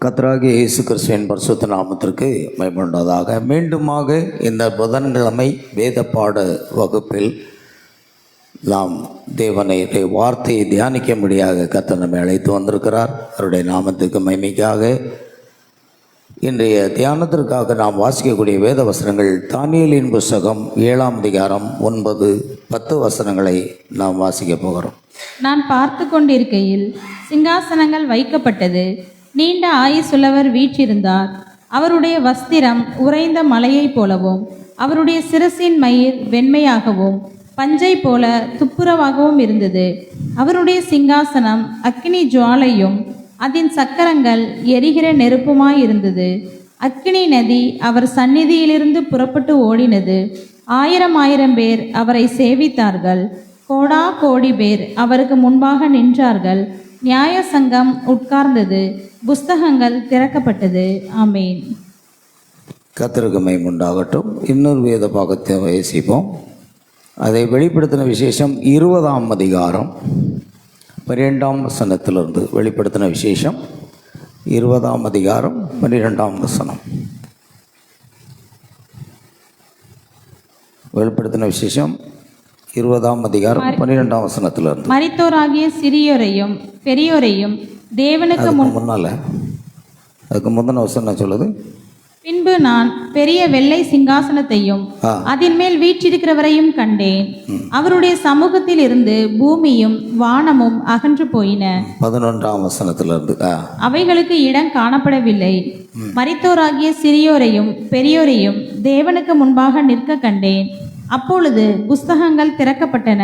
கர்த்தராகிய இயேசு கிறிஸ்துவின் பரிசுத்த நாமத்திற்கு மகிமையுண்டாதாக. மீண்டுமாக இந்த புதன்கிழமை வேத பாட வகுப்பில் நாம் தேவனுடைய வார்த்தையை தியானிக்கும்படியாக கர்த்தர் நம்மை அழைத்து வந்திருக்கிறார். அவருடைய நாமத்துக்கு மகிமைக்காக இன்றைய தியானத்திற்காக நாம் வாசிக்கக்கூடிய வேத வசனங்கள் தானியேலின் புஸ்தகம் 7ஆம் அதிகாரம் 9, 10 வசனங்களை நாம் வாசிக்கப் போகிறோம். நான் பார்த்து கொண்டிருக்கையில் சிங்காசனங்கள் வைக்கப்பட்டது. நீண்ட ஆயுசுள்ளவர் வீற்றிருந்தார். அவருடைய வஸ்திரம் உறைந்த மலையைப் போலவும் அவருடைய சிரசின் மயிர் வெண்மையாகவும் பஞ்சை போல துப்புரவாகவும் இருந்தது. அவருடைய சிங்காசனம் அக்கினி ஜுவாலையும் அதன் சக்கரங்கள் எரிகிற நெருப்புமாயிருந்தது. அக்கினி நதி அவர் சந்நிதியிலிருந்து புறப்பட்டு ஓடினது. 1000 பேர் அவரை சேவித்தார்கள். கோடா கோடி பேர் அவருக்கு முன்பாக நின்றார்கள். நியாய சங்கம் உட்கார்ந்தது. புஸ்தகங்கள் திறக்கப்பட்டது. ஆமேன். கர்த்தருக்கு மகிமை உண்டாகட்டும். இன்னொரு வேத பாகத்தை வாசிப்போம். அதை வெளிப்படுத்தின விசேஷம் 20ஆம் அதிகாரம் 12ஆம் வசனத்திலிருந்து. வெளிப்படுத்தின விசேஷம் 20ஆம் அதிகாரம் 12ஆம் வசனம். வெளிப்படுத்தின விசேஷம் 20ஆம் அதிகாரம் 12ஆம் வசனத்திலிருந்து. மரித்தோராகிய சிறியோரையும் பெரியோரையும் தேவனுக்கு அதுக்கு முந்தின வசனம் சொல்லுது. பின்பு நான் பெரிய வெள்ளை சிங்காசனத்தையும் அதன் மேல் வீற்றிருக்கிறவரையும் கண்டேன். அவருடைய சமூகத்தில் இருந்து பூமியும் வானமும் அகன்று போயின. 11ஆம் வசனத்திலிருந்து. அவைகளுக்கு இடம் காணப்படவில்லை. மரித்தோராகிய சிறியோரையும் பெரியோரையும் தேவனுக்கு முன்பாக நிற்க கண்டேன். அப்பொழுது புஸ்தகங்கள் திறக்கப்பட்டன.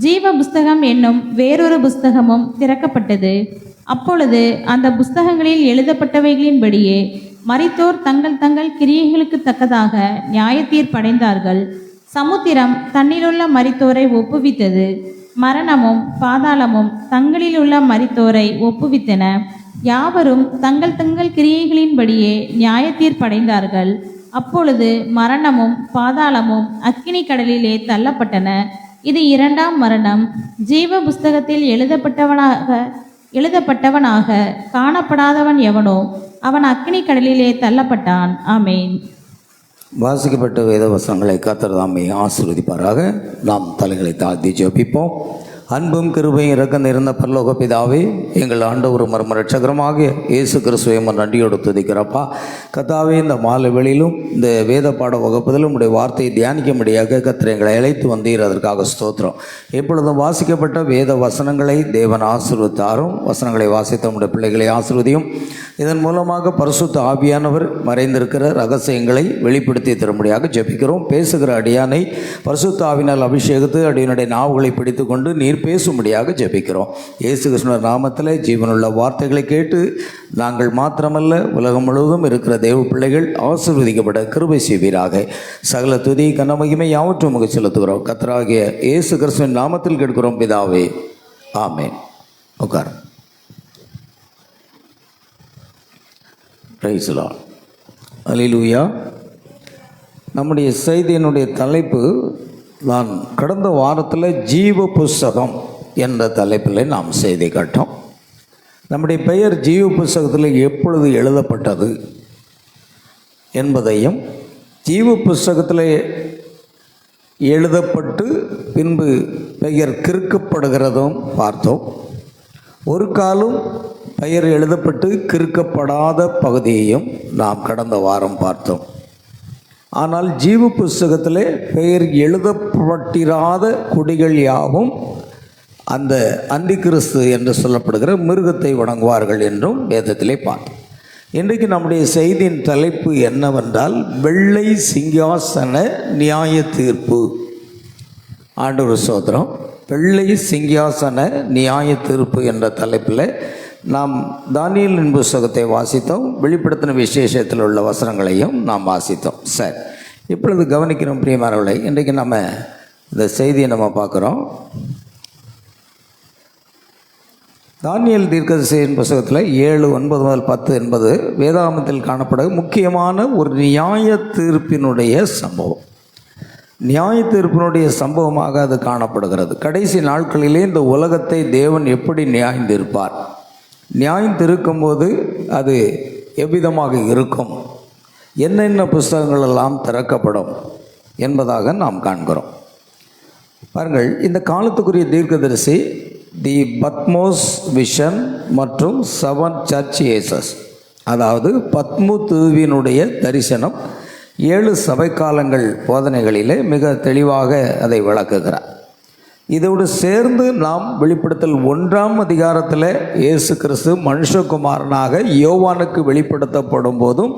ஜீவ புஸ்தகம் என்னும் வேறொரு புஸ்தகமும் திறக்கப்பட்டது. அப்பொழுது அந்த புஸ்தகங்களில் எழுதப்பட்டவைகளின்படியே மரித்தோர் தங்கள் தங்கள் கிரியைகளுக்கு தக்கதாக நியாய தீர்ப்படைந்தார்கள். சமுத்திரம் தன்னிலுள்ள மரித்தோரை ஒப்புவித்தது. மரணமும் பாதாளமும் தங்களில் உள்ள மரித்தோரை ஒப்புவித்தன. யாவரும் தங்கள் தங்கள் கிரியைகளின்படியே நியாய தீர்ப்படைந்தார்கள். அப்பொழுது மரணமும் பாதாளமும் அக்கினி கடலிலே தள்ளப்பட்டன. இது 2ஆம் மரணம். ஜீவ புஸ்தகத்தில் எழுதப்பட்டவனாக காணப்படாதவன் எவனோ அவன் அக்கினி கடலிலே தள்ளப்பட்டான். ஆமேன். வாசிக்கப்பட்ட வேத வசனங்களை கர்த்தர் தாமே ஆசீர்வதிப்பாராக. நாம் தலைகளை தாழ்த்தி ஜெபிப்போம். அன்பும் கிருபையும் இரக்கம் நிறைந்த பரலோக பிதாவே, எங்கள் ஆண்டவரும் ரட்சகருமாக இயேசு கிறிஸ்துவை நன்றியோடு துதிக்கிறப்பா. கர்த்தாவே, இந்த மாலை வேளையிலும் இந்த வேத பாட வகுப்பதிலும் உடைய வார்த்தையை தியானிக்கும்படியாக கர்த்தர் எங்களை அழைத்து வந்தீர். அதற்காக ஸ்தோத்திரம். எப்பொழுதும் வாசிக்கப்பட்ட வேத வசனங்களை தேவன் ஆசீர்வதித்தாரும். வசனங்களை வாசித்த உடைய பிள்ளைகளை ஆசீர்வதியும். இதன் மூலமாக பரிசுத்த ஆவியானவர் மறைந்திருக்கிற ரகசியங்களை வெளிப்படுத்தி தரும்படியாக ஜெபிக்கிறோம். பேசுகிற அடியானை பரிசுத்த ஆவினால் அபிஷேகத்து அடியனுடைய நாவுகளை பிடித்து கொண்டு நீர் பேசும்படியாக ஜெபிக்கிறோம். இயேசு கிறிஸ்துவின் நாமத்தில் ஜீவனுள்ள வார்த்தைகளை கேட்டு நாங்கள் மாத்திரமல்ல உலகம் முழுவதும் இருக்கிற தேவ பிள்ளைகள் ஆசீர்வதிக்கப்பட கிருபை செய்வீராக. சகல துதி கன மகிமை யாவற்றும் முக செலுத்துகிறோம். கர்த்தராகிய இயேசு கிறிஸ்துவின் நாமத்தில் கேட்கிறோம் பிதாவே. ஆமென். உட்கார். Praise the Lord. அல்லேலூயா. நம்முடைய செய்தியினுடைய தலைப்பு, நான் கடந்த வாரத்தில் ஜீவ புஸ்தகம் என்ற தலைப்பில் நாம் செய்தி காட்டோம். நம்முடைய பெயர் ஜீவ புஸ்தகத்தில் எப்பொழுது எழுதப்பட்டது என்பதையும், ஜீவ புஸ்தகத்தில் எழுதப்பட்டு பின்பு பெயர் கிறுக்கப்படுகிறதும் பார்த்தோம். ஒரு காலம் பெயர் எழுதப்பட்டு கிறுக்கப்படாத பகுதியையும் நாம் கடந்த வாரம் பார்த்தோம். ஆனால் ஜீவ புஸ்தகத்தில் பெயர் எழுதப்பட்டிராத குடிகள் யாவும் அந்த அந்தி கிறிஸ்து என்று சொல்லப்படுகிற மிருகத்தை வணங்குவார்கள் என்றும் வேதத்திலே பார்த்தோம். இன்றைக்கு நம்முடைய செய்தியின் தலைப்பு என்னவென்றால், வெள்ளை சிங்காசன நியாய தீர்ப்பு. ஆண்டவர் ஸ்தோத்திரம். வெள்ளை சிங்காசன நியாய தீர்ப்பு என்ற தலைப்பில் நாம் தானியேலின் புஸ்தகத்தை வாசித்தோம். வெளிப்படுத்தின விசேஷத்தில் உள்ள வசனங்களையும் நாம் வாசித்தோம். சரி, இப்பொழுது கவனிக்கிறோம் பிரியமானவர்களே. இன்றைக்கு நம்ம இந்த செய்தியை நம்ம பார்க்குறோம். தானியேல் தீர்க்கதரிசியின் புஸ்தகத்தில் 7, 9 முதல் 10 என்பது வேதாகமத்தில் காணப்படும் முக்கியமான ஒரு நியாய தீர்ப்பினுடைய சம்பவம். நியாய தீர்ப்பினுடைய சம்பவமாக அது காணப்படுகிறது. கடைசி நாட்களிலே இந்த உலகத்தை தேவன் எப்படி நியாயந்திருப்பார், நியாயம் திருக்கும்போது அது எவ்விதமாக இருக்கும், என்னென்ன புஸ்தகங்கள் எல்லாம் திறக்கப்படும் என்பதாக நாம் காண்கிறோம். பாருங்கள், இந்த காலத்துக்குரிய தீர்க்கதரிசி தி பத்மோஸ் விஷன் மற்றும் 7 சர்ச் ஏசஸ், அதாவது பத்மு தீவினுடைய தரிசனம் 7 சபை காலங்கள் போதனைகளிலே மிக தெளிவாக அதை விளக்குகிறார். இதோடு சேர்ந்து நாம் வெளிப்படுத்தல் 1ஆம் அதிகாரத்தில் இயேசு கிறிஸ்து மனுஷகுமாரனாக யோவானுக்கு வெளிப்படுத்தப்படும் போதும்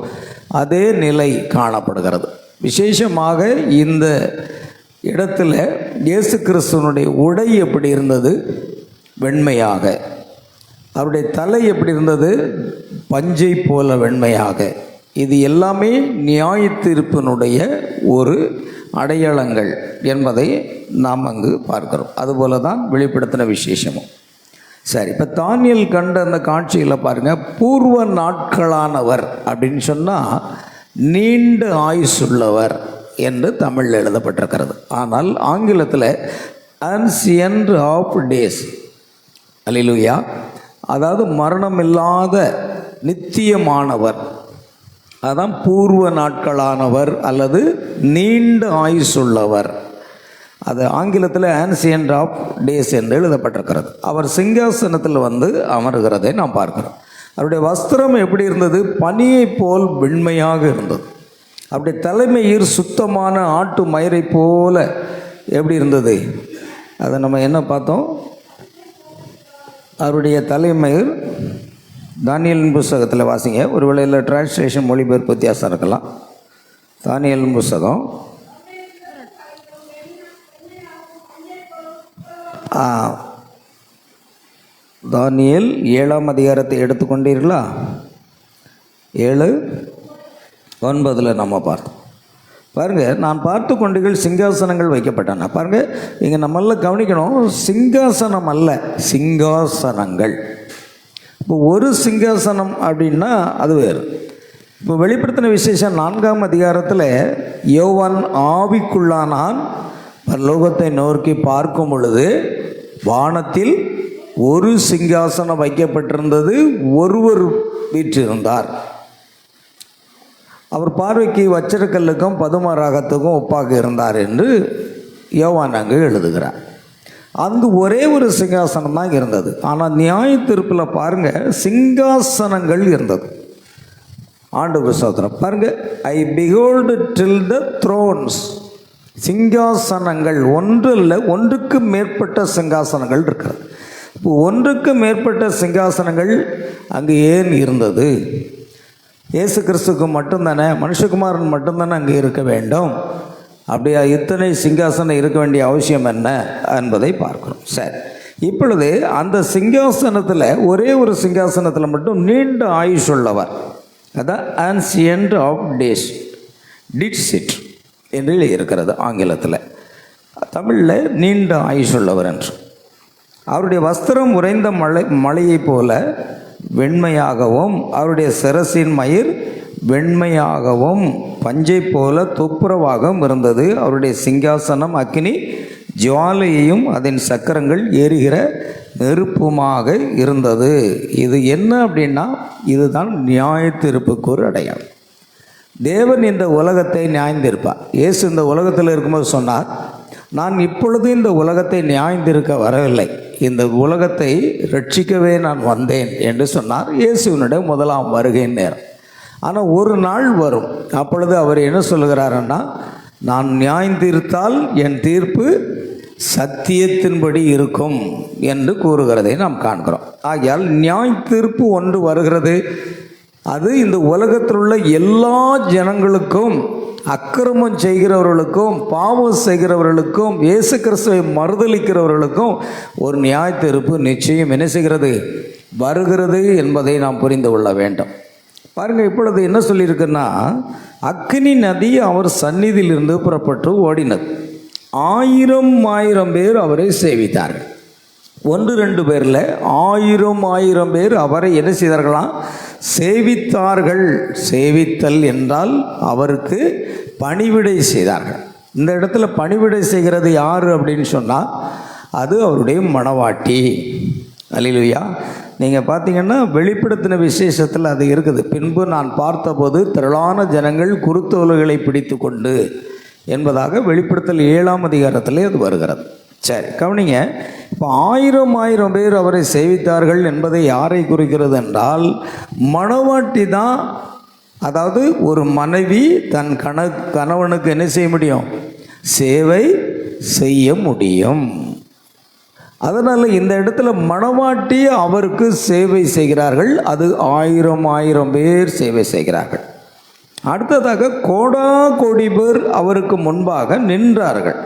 அதே நிலை காணப்படுகிறது. விசேஷமாக இந்த இடத்துல இயேசு கிறிஸ்துவனுடைய உடை எப்படி இருந்தது? வெண்மையாக. அவருடைய தலை எப்படி இருந்தது? பஞ்சை போல வெண்மையாக. இது எல்லாமே நியாய தீர்ப்பினுடைய ஒரு அடையாளங்கள் என்பதை நாம் அங்கு பார்க்கிறோம். அதுபோல தான் வெளிப்படுத்தின விசேஷமும். சரி, இப்போ தானியேல் கண்ட அந்த காட்சியில் பாருங்கள், பூர்வ நாட்களானவர் அப்படின்னு சொன்னால் நீண்ட ஆயுசுள்ளவர் என்று தமிழில் எழுதப்பட்டிருக்கிறது. ஆனால் ஆங்கிலத்தில் ancient of days, அல்லேலூயா, அதாவது மரணமில்லாத நித்தியமானவர், அதான் பூர்வ நாட்களானவர் அல்லது நீண்ட ஆயுசுள்ளவர். அது ஆங்கிலத்தில் ancient of days என்று எழுதப்பட்டிருக்கிறது. அவர் சிங்காசனத்தில் வந்து அமர்கிறதை நாம் பார்க்கிறோம். அவருடைய வஸ்திரம் எப்படி இருந்தது? பனியை போல் வெண்மையாக இருந்தது. அப்படி தலைமயிர் சுத்தமான ஆட்டு மயிரை போல எப்படி இருந்தது? அதை நம்ம என்ன பார்த்தோம்? அவருடைய தலைமயிர் தானியேலின் புஸ்தகத்தில் வாசிங்க. ஒரு வேளையில் டிரான்ஸ்லேஷன் மொழிபெயர்ப்பு வித்தியாசம் இருக்கலாம். தானியேலின் புஸ்தகம் தானியேல் 7ஆம் அதிகாரத்தை எடுத்துக்கொண்டீர்களா? 7:9 நம்ம பார்த்தோம். பாருங்கள், நான் பார்த்து கொண்டீர்கள் சிங்காசனங்கள் வைக்கப்பட்டன. பாருங்கள், இங்கே நம்மளாம் கவனிக்கணும், சிங்காசனம் அல்ல, சிங்காசனங்கள். இப்போ ஒரு சிங்காசனம் அப்படின்னா அது வேறு. இப்போ வெளிப்படுத்தின விசேஷம் 4ஆம் அதிகாரத்தில் யோவான் ஆவிக்குள்ளானான். பரலோகத்தை நோக்கி பார்க்கும் பொழுது வானத்தில் ஒரு சிங்காசனம் வைக்கப்பட்டிருந்தது, ஒருவர் வீற்றிருந்தார். அவர் பார்வைக்கு வச்சிரக்கல்லுக்கும் பதும ராகத்துக்கும் ஒப்பாக இருந்தார் என்று யோவான் அங்கு எழுதுகிறார். அந்த ஒரே ஒரு சிங்காசனம் தான் இருந்தது. ஆனால் நியாய தீர்ப்பில் பாருங்கள், சிங்காசனங்கள் இருந்தது. ஆண்டவர் ஸ்தோத்திரம். பாருங்கள், ஐ பிஹோல்டு டில் த த்ரோன்ஸ். சிங்காசனங்கள் ஒன்று இல்லை, ஒன்றுக்கு மேற்பட்ட சிங்காசனங்கள் இருக்கிறது. இப்போ ஒன்றுக்கு மேற்பட்ட சிங்காசனங்கள் அங்கு ஏன் இருந்தது? இயேசு கிறிஸ்துக்கு மட்டும்தானே, மனுஷகுமாரன் மட்டும்தானே அங்கே இருக்க வேண்டும். அப்படியா இத்தனை சிங்காசனம் இருக்க வேண்டிய அவசியம் என்ன என்பதை பார்க்கிறோம். சரி, இப்பொழுது அந்த சிங்காசனத்தில் ஒரே ஒரு சிங்காசனத்தில் மட்டும் நீண்ட ஆயுஷ் உள்ளவர், அதான் ancient of days, did sit என்று இருக்கிறது ஆங்கிலத்தில். தமிழில் நீண்ட ஆயுஷ் உள்ளவர் என்று. அவருடைய வஸ்திரம் உறைந்த மலையை போல வெண்மையாகவும், அவருடைய சிரசின் மயிர் வெண்மையாகவும் பஞ்சை போல துப்புரவாகவும் இருந்தது. அவருடைய சிங்காசனம் அக்கினி ஜுவாலையையும் அதன் சக்கரங்கள் எரிகிற நெருப்புமாக இருந்தது. இது என்ன அப்படின்னா, இதுதான் நியாய தீர்ப்புக்கு ஒரு அடையாளம். தேவன் இந்த உலகத்தை நியாயந்திருப்பார். இயேசு இந்த உலகத்தில் இருக்கும்போது சொன்னார், நான் இப்பொழுது இந்த உலகத்தை நியாயந்திருக்க வரவில்லை, இந்த உலகத்தை ரட்சிக்கவே நான் வந்தேன் என்று சொன்னார். இயேசுவினுடைய 1ஆம் வருகை நேரம். ஆனால் ஒரு நாள் வரும், அப்பொழுது அவர் என்ன சொல்லுகிறாருன்னா, நான் நியாயந்தீர்த்தால் என் தீர்ப்பு சத்தியத்தின்படி இருக்கும் என்று கூறுகிறதை நாம் காண்கிறோம். ஆகையால் நியாய தீர்ப்பு ஒன்று வருகிறது. அது இந்த உலகத்தில் உள்ள எல்லா ஜனங்களுக்கும், அக்கிரமம் செய்கிறவர்களுக்கும், பாவம் செய்கிறவர்களுக்கும், இயேசு கிறிஸ்துவை மறுதலிக்கிறவர்களுக்கும் ஒரு நியாய தீர்ப்பு நிச்சயம் என்ன செய்கிறது? வருகிறது என்பதை நாம் புரிந்து கொள்ள வேண்டும். பாருங்கள், இப்பொழுது என்ன சொல்லியிருக்குன்னா, அக்கினி நதி அவர் சந்நிதியிலிருந்து புறப்பட்டு ஓடினது. 1000 பேர் அவரை சேவித்தார்கள். 1-2 பேரில் 1000 பேர் அவரை என்ன செய்தார்களாம்? சேவித்தார்கள். சேவித்தல் என்றால் அவருக்கு பணிவிடை செய்தார்கள். இந்த இடத்துல பணிவிடை செய்கிறது யார் அப்படின்னு சொன்னால், அது அவருடைய மணவாட்டி. அல்லேலூயா. நீங்கள் பார்த்தீங்கன்னா வெளிப்படுத்தின விசேஷத்தில் அது இருக்குது. பின்பு நான் பார்த்தபோது திரளான ஜனங்கள் குருத்தோலைகளை பிடித்து கொண்டு என்பதாக வெளிப்படுத்தல் 7ஆம் அதிகாரத்திலே அது வருகிறது. சரி, கவனிங்க. இப்போ 1000 பேர் அவரை சேவித்தார்கள் என்பதை யாரை குறிக்கிறது என்றால், மணவாட்டி தான். அதாவது ஒரு மனைவி தன் கணவனுக்கு என்ன செய்ய முடியும்? சேவை செய்ய முடியும். அதனால் இந்த இடத்துல மணவாட்டி அவருக்கு சேவை செய்கிறார்கள். அது 1000 பேர் சேவை செய்கிறார்கள். அடுத்ததாக கோடி பேர் அவருக்கு முன்பாக நின்றார்கள்.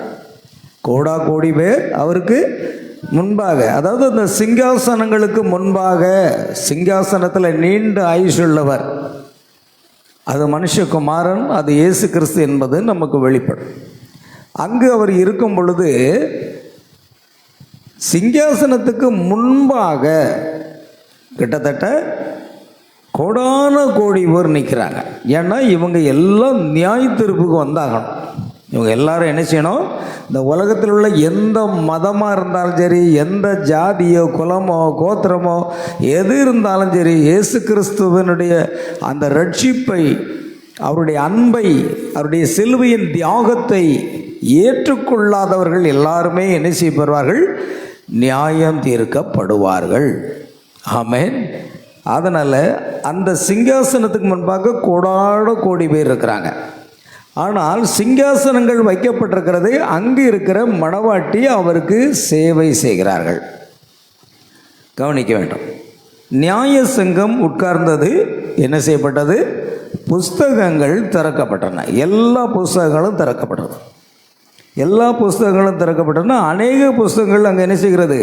கோடி பேர் அவருக்கு முன்பாக, அதாவது அந்த சிங்காசனங்களுக்கு முன்பாக, சிங்காசனத்தில் நீண்ட ஆயுசுள்ளவர் அது மனுஷகுமாரன், அது இயேசு கிறிஸ்து என்பது நமக்கு வெளிப்படும். அங்கு அவர் இருக்கும் பொழுது சிங்காசனத்துக்கு முன்பாக கிட்டத்தட்ட கோடி பேர் நிற்கிறாங்க. ஏன்னா இவங்க எல்லாம் நியாய தீர்ப்புக்கு வந்தாகணும். இவங்க எல்லாரும் என்ன செய்யணும்? இந்த உலகத்தில் உள்ள எந்த மதமாக இருந்தாலும் சரி, எந்த ஜாதியோ குலமோ கோத்திரமோ எது இருந்தாலும் சரி, இயேசு கிறிஸ்துவனுடைய அந்த ரட்சிப்பை, அவருடைய அன்பை, அவருடைய சிலுவையின் தியாகத்தை ஏற்றுக்கொள்ளாதவர்கள் எல்லாருமே என்ன செய்யப்படுவார்கள்? நியாயம் தீர்க்கப்படுவார்கள். ஆமென். அதனால் அந்த சிங்காசனத்துக்கு முன்பாக கோடி பேர் இருக்கிறாங்க. ஆனால் சிங்காசனங்கள் வைக்கப்பட்டிருக்கிறது. அங்கு இருக்கிற மணவாட்டி அவருக்கு சேவை செய்கிறார்கள். கவனிக்க வேண்டும். நியாய சங்கம் உட்கார்ந்தது. என்ன செய்யப்பட்டது? புஸ்தகங்கள் திறக்கப்பட்டன. எல்லா புஸ்தகங்களும் திறக்கப்பட்டது. எல்லா புஸ்தகங்களும் திறக்கப்பட்டன. அநேக புஸ்தகங்கள் அங்கே என்ன செய்கிறது?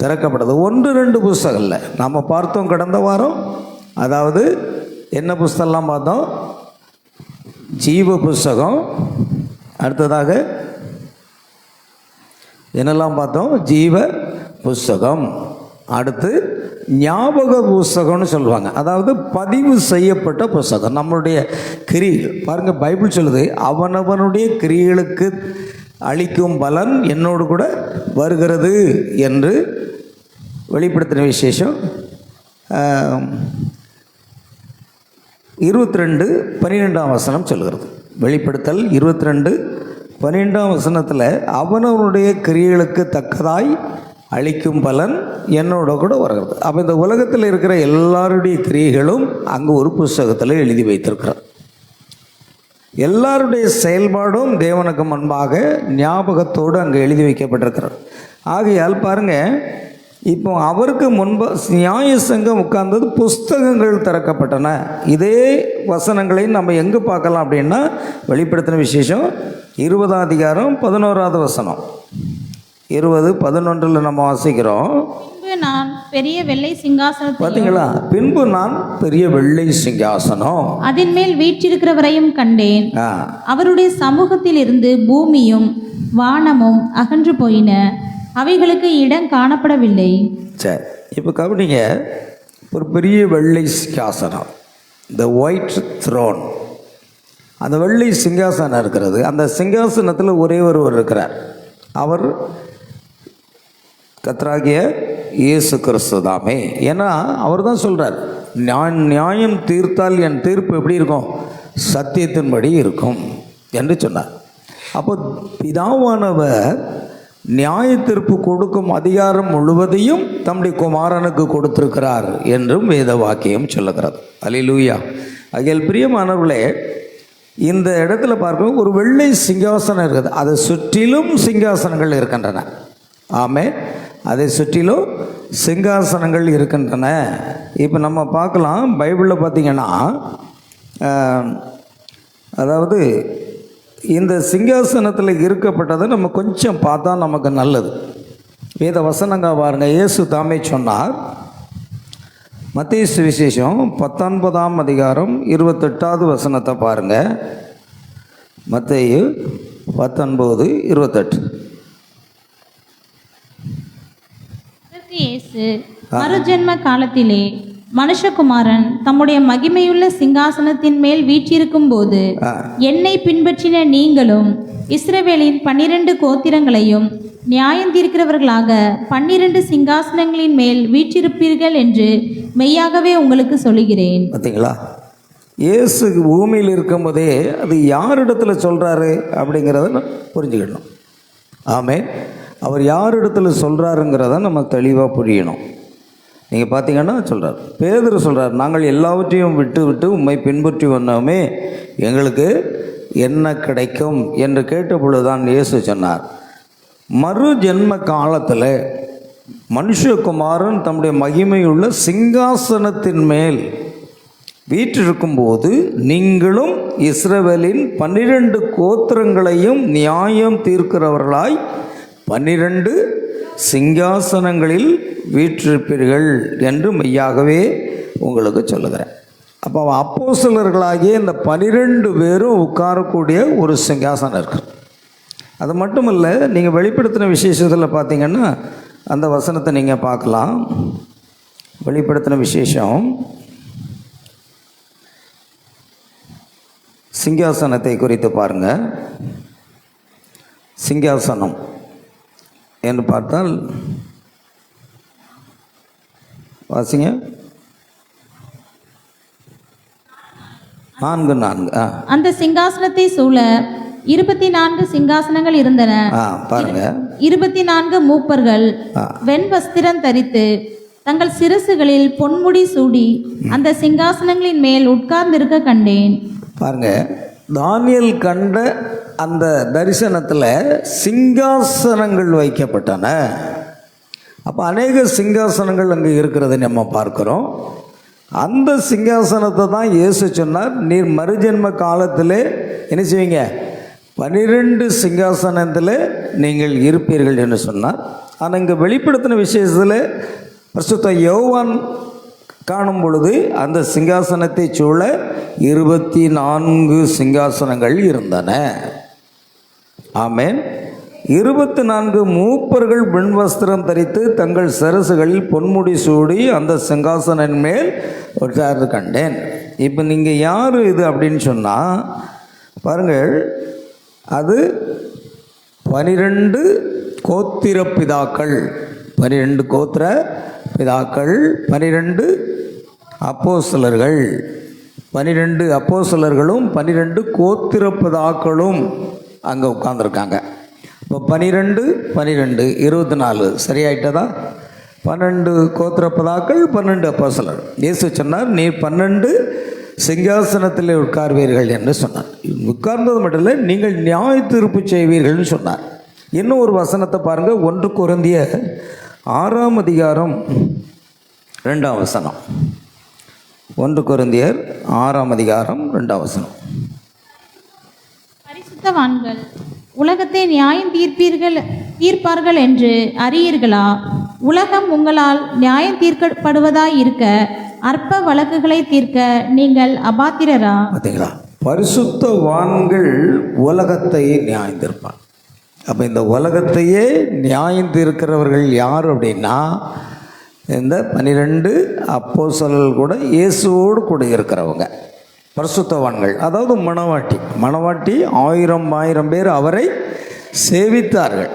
திறக்கப்பட்டது. 1-2 புஸ்தகம் இல்லை. நாம் பார்த்தோம் கடந்த வாரம். அதாவது என்ன புஸ்தகம்லாம் பார்த்தோம்? ஜீவ புஸ்தகம். அடுத்ததாக என்னெல்லாம் பார்த்தோம்? ஜீவ புஸ்தகம். அடுத்து ஞாபக புஸ்தகம்னு சொல்லுவாங்க. அதாவது பதிவு செய்யப்பட்ட புஸ்தகம். நம்மளுடைய கிரியைகள் பாருங்கள், பைபிள் சொல்லுது, அவனவனுடைய கிரியைகளுக்கு அளிக்கும் பலன் என்னோடு கூட வருகிறது என்று வெளிப்படுத்தின விசேஷம் 22:12 சொல்கிறது. வெளிப்படுத்தல் 22:12 அவனவனுடைய கிரியைகளுக்கு தக்கதாய் அளிக்கும் பலன் என்னோட கூட வருகிறது. அப்போ இந்த உலகத்தில் இருக்கிற எல்லாருடைய கிரியைகளும் அங்கே ஒரு புஸ்தகத்தில் எழுதி வைத்திருக்கிறார். எல்லாருடைய செயல்பாடும் தேவனுக்கு முன்பாக ஞாபகத்தோடு அங்கே எழுதி வைக்கப்பட்டிருக்கிறார். ஆகையால் பாருங்கள், இப்போ அவருக்கு முன்பு நியாய சங்கம் உட்கார்ந்தது, புஸ்தகங்கள் திறக்கப்பட்டன. இதே வசனங்களை நம்ம எங்கே பார்க்கலாம் அப்படின்னா, வெளிப்படுத்தின விசேஷம் 20ஆம் அதிகாரம் 11ஆவது வசனம். 20:11 நம்ம வாசிக்கிறோம். நான் பெரிய வெள்ளை சிங்காசனம். பார்த்தீங்களா? பின்பு நான் பெரிய வெள்ளை சிங்காசனம், அதன் மேல் வீற்றிருக்கிறவரையும் கண்டேன். அவருடைய சமூகத்தில் இருந்து பூமியும் வானமும் அகன்று போயின, அவைகளுக்கு இடம் காணப்படவில்லை. சரி, இப்போ கவனிங்க. ஒரு பெரிய வெள்ளை சிங்காசனம், த ஒயிட் த்ரோன். அந்த வெள்ளை சிங்காசனம் இருக்கிறது. அந்த சிங்காசனத்தில் ஒரே ஒருவர் இருக்கிறார். அவர் கர்த்தராகிய இயேசு கிறிஸ்து தாமே. ஏன்னா அவர் தான் சொல்கிறார், நான் நியாயம் தீர்த்தால் என் தீர்ப்பு எப்படி இருக்கும்? சத்தியத்தின்படி இருக்கும் என்று சொன்னார். அப்போ பிதாவானவர் நியாய தீர்ப்பு கொடுக்கும் அதிகாரம் முழுவதையும் தம்முடைய குமாரனுக்கு கொடுத்திருக்கிறார் என்றும் வேத வாக்கியம் சொல்லுகிறது. அல்லேலூயா. ஆகையால் பிரியமானவர்களே, இந்த இடத்துல பார்க்க ஒரு வெள்ளை சிங்காசனம் இருக்குது. அதை சுற்றிலும் சிங்காசனங்கள் இருக்கின்றன. ஆமே, அதை சுற்றிலும் சிங்காசனங்கள் இருக்கின்றன. இப்போ நம்ம பார்க்கலாம், பைபிளில் பார்த்திங்கன்னா, அதாவது இந்த சிங்காசனத்தில் இருக்கப்பட்டதை நம்ம கொஞ்சம் பார்த்தா நமக்கு நல்லது. வேத வசனங்க பாருங்கள். இயேசு தாமே சொன்னார். மத்தேயு சுவிசேஷம் 19ஆம் அதிகாரம் 28வது வசனத்தை பாருங்கள். மத்தேயு 19:28. இயேசு மறுஜென்ம காலத்திலே மனுஷகுமாரன் தம்முடைய மகிமையுள்ள சிங்காசனத்தின் மேல் வீற்றிருக்கும் போது என்னை பின்பற்றின நீங்களும் இஸ்ரவேலின் 12 கோத்திரங்களையும் நியாயந்தீர்க்கிறவர்களாக 12 சிங்காசனங்களின் மேல் வீற்றிருப்பீர்கள் என்று மெய்யாகவே உங்களுக்கு சொல்லுகிறேன். பார்த்தீங்களா? இயேசு பூமியில் இருக்கும்போதே அது யாரிடத்துல சொல்கிறாரு அப்படிங்கிறத புரிஞ்சுக்கணும். ஆமென். அவர் யாரிடத்துல சொல்கிறாருங்கிறத நம்ம தெளிவாக புரியணும். நீங்கள் பார்த்தீங்கன்னா சொல்கிறார், பேதுரு சொல்கிறார், நாங்கள் எல்லாவற்றையும் விட்டு விட்டு உம்மை பின்பற்றி வந்தோமே, எங்களுக்கு என்ன கிடைக்கும் என்று கேட்ட பொழுதுதான் இயேசு சொன்னார், மறு ஜென்ம காலத்தில் மனுஷகுமாரன் தம்முடைய மகிமையுள்ள சிங்காசனத்தின் மேல் வீற்றிருக்கும்போது நீங்களும் இஸ்ரவேலின் 12 கோத்திரங்களையும் நியாயம் தீர்க்கிறவர்களாய் 12 சிங்காசனங்களில் வீற்றிருப்பீர்கள் என்று மெய்யாகவே உங்களுக்கு சொல்லுகிறேன். அப்போ அப்போஸ்தலர்களாகிய இந்த 12 பேரும் உட்காரக்கூடிய ஒரு சிங்காசனம் இருக்குது. அது மட்டும் இல்லை, நீங்கள் வெளிப்படுத்தின விசேஷத்தில் பார்த்தீங்கன்னா அந்த வசனத்தை நீங்கள் பார்க்கலாம். வெளிப்படுத்தின விசேஷம் சிங்காசனத்தை குறித்து பாருங்கள். சிங்காசனம் என்று பார்த்தால் வாசிங்க. 4 அந்த சிங்காசனத்தை சூழ 24 சிங்காசனங்கள் இருந்தன. பாருங்க. 24 மூப்பர்கள் வெண் வஸ்திரம் தரித்து தங்கள் சிரசுகளில் பொன்முடி சூடி அந்த சிங்காசனங்களின் மேல் உட்கார்ந்திருக்க கண்டேன். பாருங்க, தானியேல் கண்ட அந்த தரிசனத்தில் சிங்காசனங்கள் வைக்கப்பட்டன. அப்போ அநேக சிங்காசனங்கள் அங்கே இருக்கிறத நம்ம பார்க்குறோம். அந்த சிங்காசனத்தை தான் இயேசு சொன்னார், நீர் மறுஜென்ம காலத்தில் என்ன செய்வீங்க, 12 சிங்காசனத்தில் நீங்கள் இருப்பீர்கள் என்று சொன்னார். ஆனால் இங்கே வெளிப்படுத்தின விசேஷத்தில் பரிசுத்த யோவான் காணும் பொழுது அந்த சிங்காசனத்தை சூழ 24 சிங்காசனங்கள் இருந்தன. ஆமென். 24 மூப்பர்கள் வெண் வஸ்திரம் தரித்து தங்கள் சரசுகளில் பொன்முடி சூடி அந்த சிங்காசனின் மேல் உட்கார்ந்து கண்டேன். இப்போ நீங்கள் யார் இது அப்படின்னு சொன்னால் பாருங்கள், அது 12 கோத்திர பிதாக்கள், 12 கோத்திர பிதாக்கள், 12 அப்போஸ்தலர்கள், 12 அப்போஸ்தலர்களும் 12 கோத்திர பிதாக்களும் அங்கே உட்கார்ந்துருக்காங்க. இப்போ 12 12 24 சரியாயிட்டதா? 12 கோத்திர பிதாக்கள், 12 அப்போஸ்தலர். இயேசு சொன்னார், நீ 12 சிங்காசனத்தில் உட்கார்வீர்கள் என்று சொன்னார். உட்கார்ந்தது மட்டும் இல்லை, நீங்கள் நியாய தீர்ப்பு செய்வீர்கள்னு சொன்னார். இன்னும் ஒரு வசனத்தை பாருங்கள், 1 கொரிந்தியர் 6ஆம் அதிகாரம் 2ஆம் வசனம். 1 கொரிந்தியர் 6ஆம் அதிகாரம் 2ஆம் வசனம். பரிசுத்தவான்கள் உலகத்தை நியாயம் தீர்ப்பார்கள் என்று அறியீர்களா? உலகம் உங்களால் நியாயம் தீர்க்கப்படுவதாய் இருக்க அற்ப வழக்குகளை தீர்க்க நீங்கள் அபாத்திரரா? பார்த்தீங்களா? பரிசுத்தவான்கள் உலகத்தை நியாயம் தீர்ப்பார். அப்போ இந்த உலகத்தையே நியாயம் தீர்க்கிறவர்கள் யார் அப்படின்னா இந்த 12 அப்போஸ்தலர்கள் கூட இயேசுவோடு கூட இருக்கிறவங்க பரிசுத்தவான்கள். அதாவது மணவாட்டி 1000 பேர் அவரை சேவித்தார்கள்.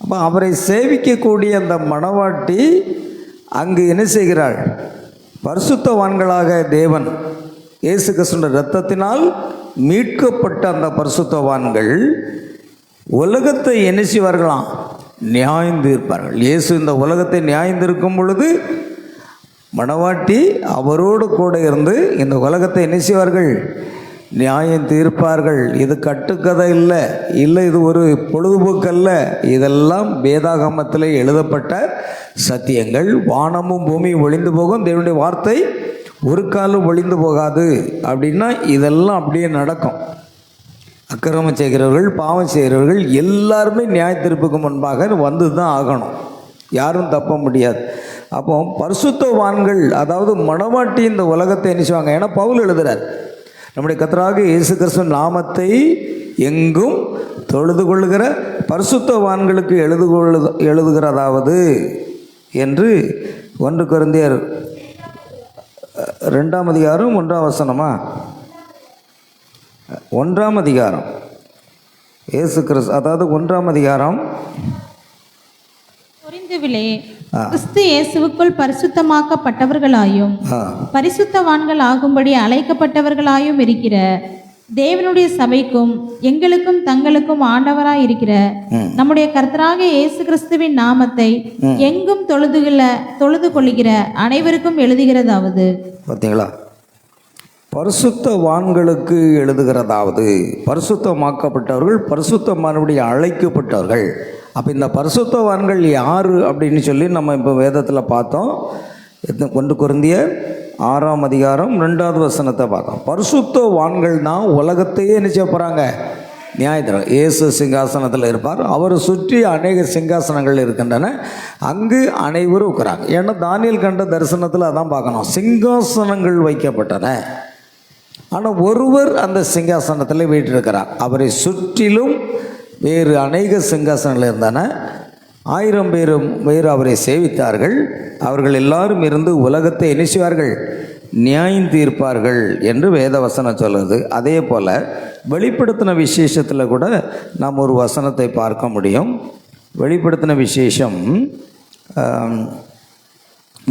அப்போ அவரை சேவிக்கக்கூடிய அந்த மணவாட்டி அங்கு என்ன செய்கிறாள்? பரிசுத்தவான்களாக தேவன் இயேசு கிறிஸ்துவின் இரத்தத்தினால் மீட்கப்பட்ட அந்த பரிசுத்தவான்கள் உலகத்தை என்ன செய்வார்களாம்? நியாயம் தீர்ப்பார்கள். இயேசு இந்த உலகத்தை நியாயம் தீர்க்கும் பொழுது மணவாட்டி அவரோடு கூட இருந்து இந்த உலகத்தை என்ன செய்வார்கள்? நியாயம் தீர்ப்பார்கள். இது கட்டுக்கதை இல்லை, இது ஒரு பொழுதுபோக்கு அல்ல. இதெல்லாம் வேதாகமத்தில் எழுதப்பட்ட சத்தியங்கள். வானமும் பூமியும் ஒழிந்து போகும், தேவனுடைய வார்த்தை ஒரு காலம் ஒழிந்து போகாது அப்படின்னா இதெல்லாம் அப்படியே நடக்கும். அக்கிரமம் செய்கிறவர்கள், பாவம் செய்கிறவர்கள் எல்லாருமே நியாய தீர்ப்புக்கு முன்பாக வந்து தான் ஆகணும். யாரும் தப்ப முடியாது. அப்போ பரிசுத்தவான்கள் அதாவது மணவாட்டி இந்த உலகத்தை என்ன செய்வாங்க? ஏன்னா பவுல் எழுதுகிறார், நம்முடைய கர்த்தராக இயேசு கிறிஸ்து நாமத்தை எங்கும் தொழுது கொள்ளுகிற பரிசுத்தவான்களுக்கு எழுதுகிறதாவது என்று 1 கொரிந்தியர் 2ஆம் அதிகாரம் 1ஆம் வசனமா? 1ஆம் அதிகாரம் இயேசு கிறிஸ்து, அதாவது 1ஆம் அதிகாரம் கொரிந்துவிலே கிறிஸ்து இயேசுவுக்குள் பரிசுத்தமாக்கப்பட்டவர்களாயும் பரிசுத்தவான்கள் ஆகும்படி அழைக்கப்பட்டவர்களாயும் இருக்கிற தேவனுடைய சபைக்கும் எங்களுக்கும் தங்களுக்கும் ஆண்டவராய் இருக்கிற நம்முடைய கர்த்தராகிய இயேசு கிறிஸ்துவின் நாமத்தை எங்கும் தொழுது கொள்ளுகிற அனைவருக்கும் எழுதுகிறதாவது. பார்த்தீங்களா? பரிசுத்தவான்களுக்கு எழுதுகிறதாவது, பரிசுத்தமாக்கப்பட்டவர்கள், பரிசுத்தமானபடி அழைக்கப்பட்டவர்கள். அப்போ இந்த பரிசுத்தவான்கள் யார் அப்படின்னு சொல்லி நம்ம இப்போ வேதத்தில் பார்த்தோம். 1 கொரிந்தியர் 6ஆம் அதிகாரம் 2வது வசனத்தை பார்த்தோம். பரிசுத்தவான்கள் தான் உலகத்தையே நினைச்ச போகிறாங்க. நியாயத்தரம் இயேசு சிங்காசனத்தில் இருப்பார், அவரை சுற்றி அநேக சிங்காசனங்கள் இருக்கின்றன, அங்கு அனைவரும் உட்கிறாங்க. ஏன்னா தானியேல் கண்ட தரிசனத்தில் அதான் பார்க்கணும், சிங்காசனங்கள் வைக்கப்பட்டன. ஆனால் ஒருவர் அந்த சிங்காசனத்தில் வீற்றிருக்கிறார், அவரை சுற்றிலும் வேறு அநேக சிங்காசனங்கள் இருந்தன. 1000 பேரும் வேறு அவரை சேவித்தார்கள். அவர்கள் எல்லாரும் இருந்து உலகத்தை என்ன செய்வார்கள்? நியாயம் தீர்ப்பார்கள் என்று வேதவசனம் சொல்லுது. அதே போல் வெளிப்படுத்தின விசேஷத்தில் கூட நாம் ஒரு வசனத்தை பார்க்க முடியும். வெளிப்படுத்தின விசேஷம்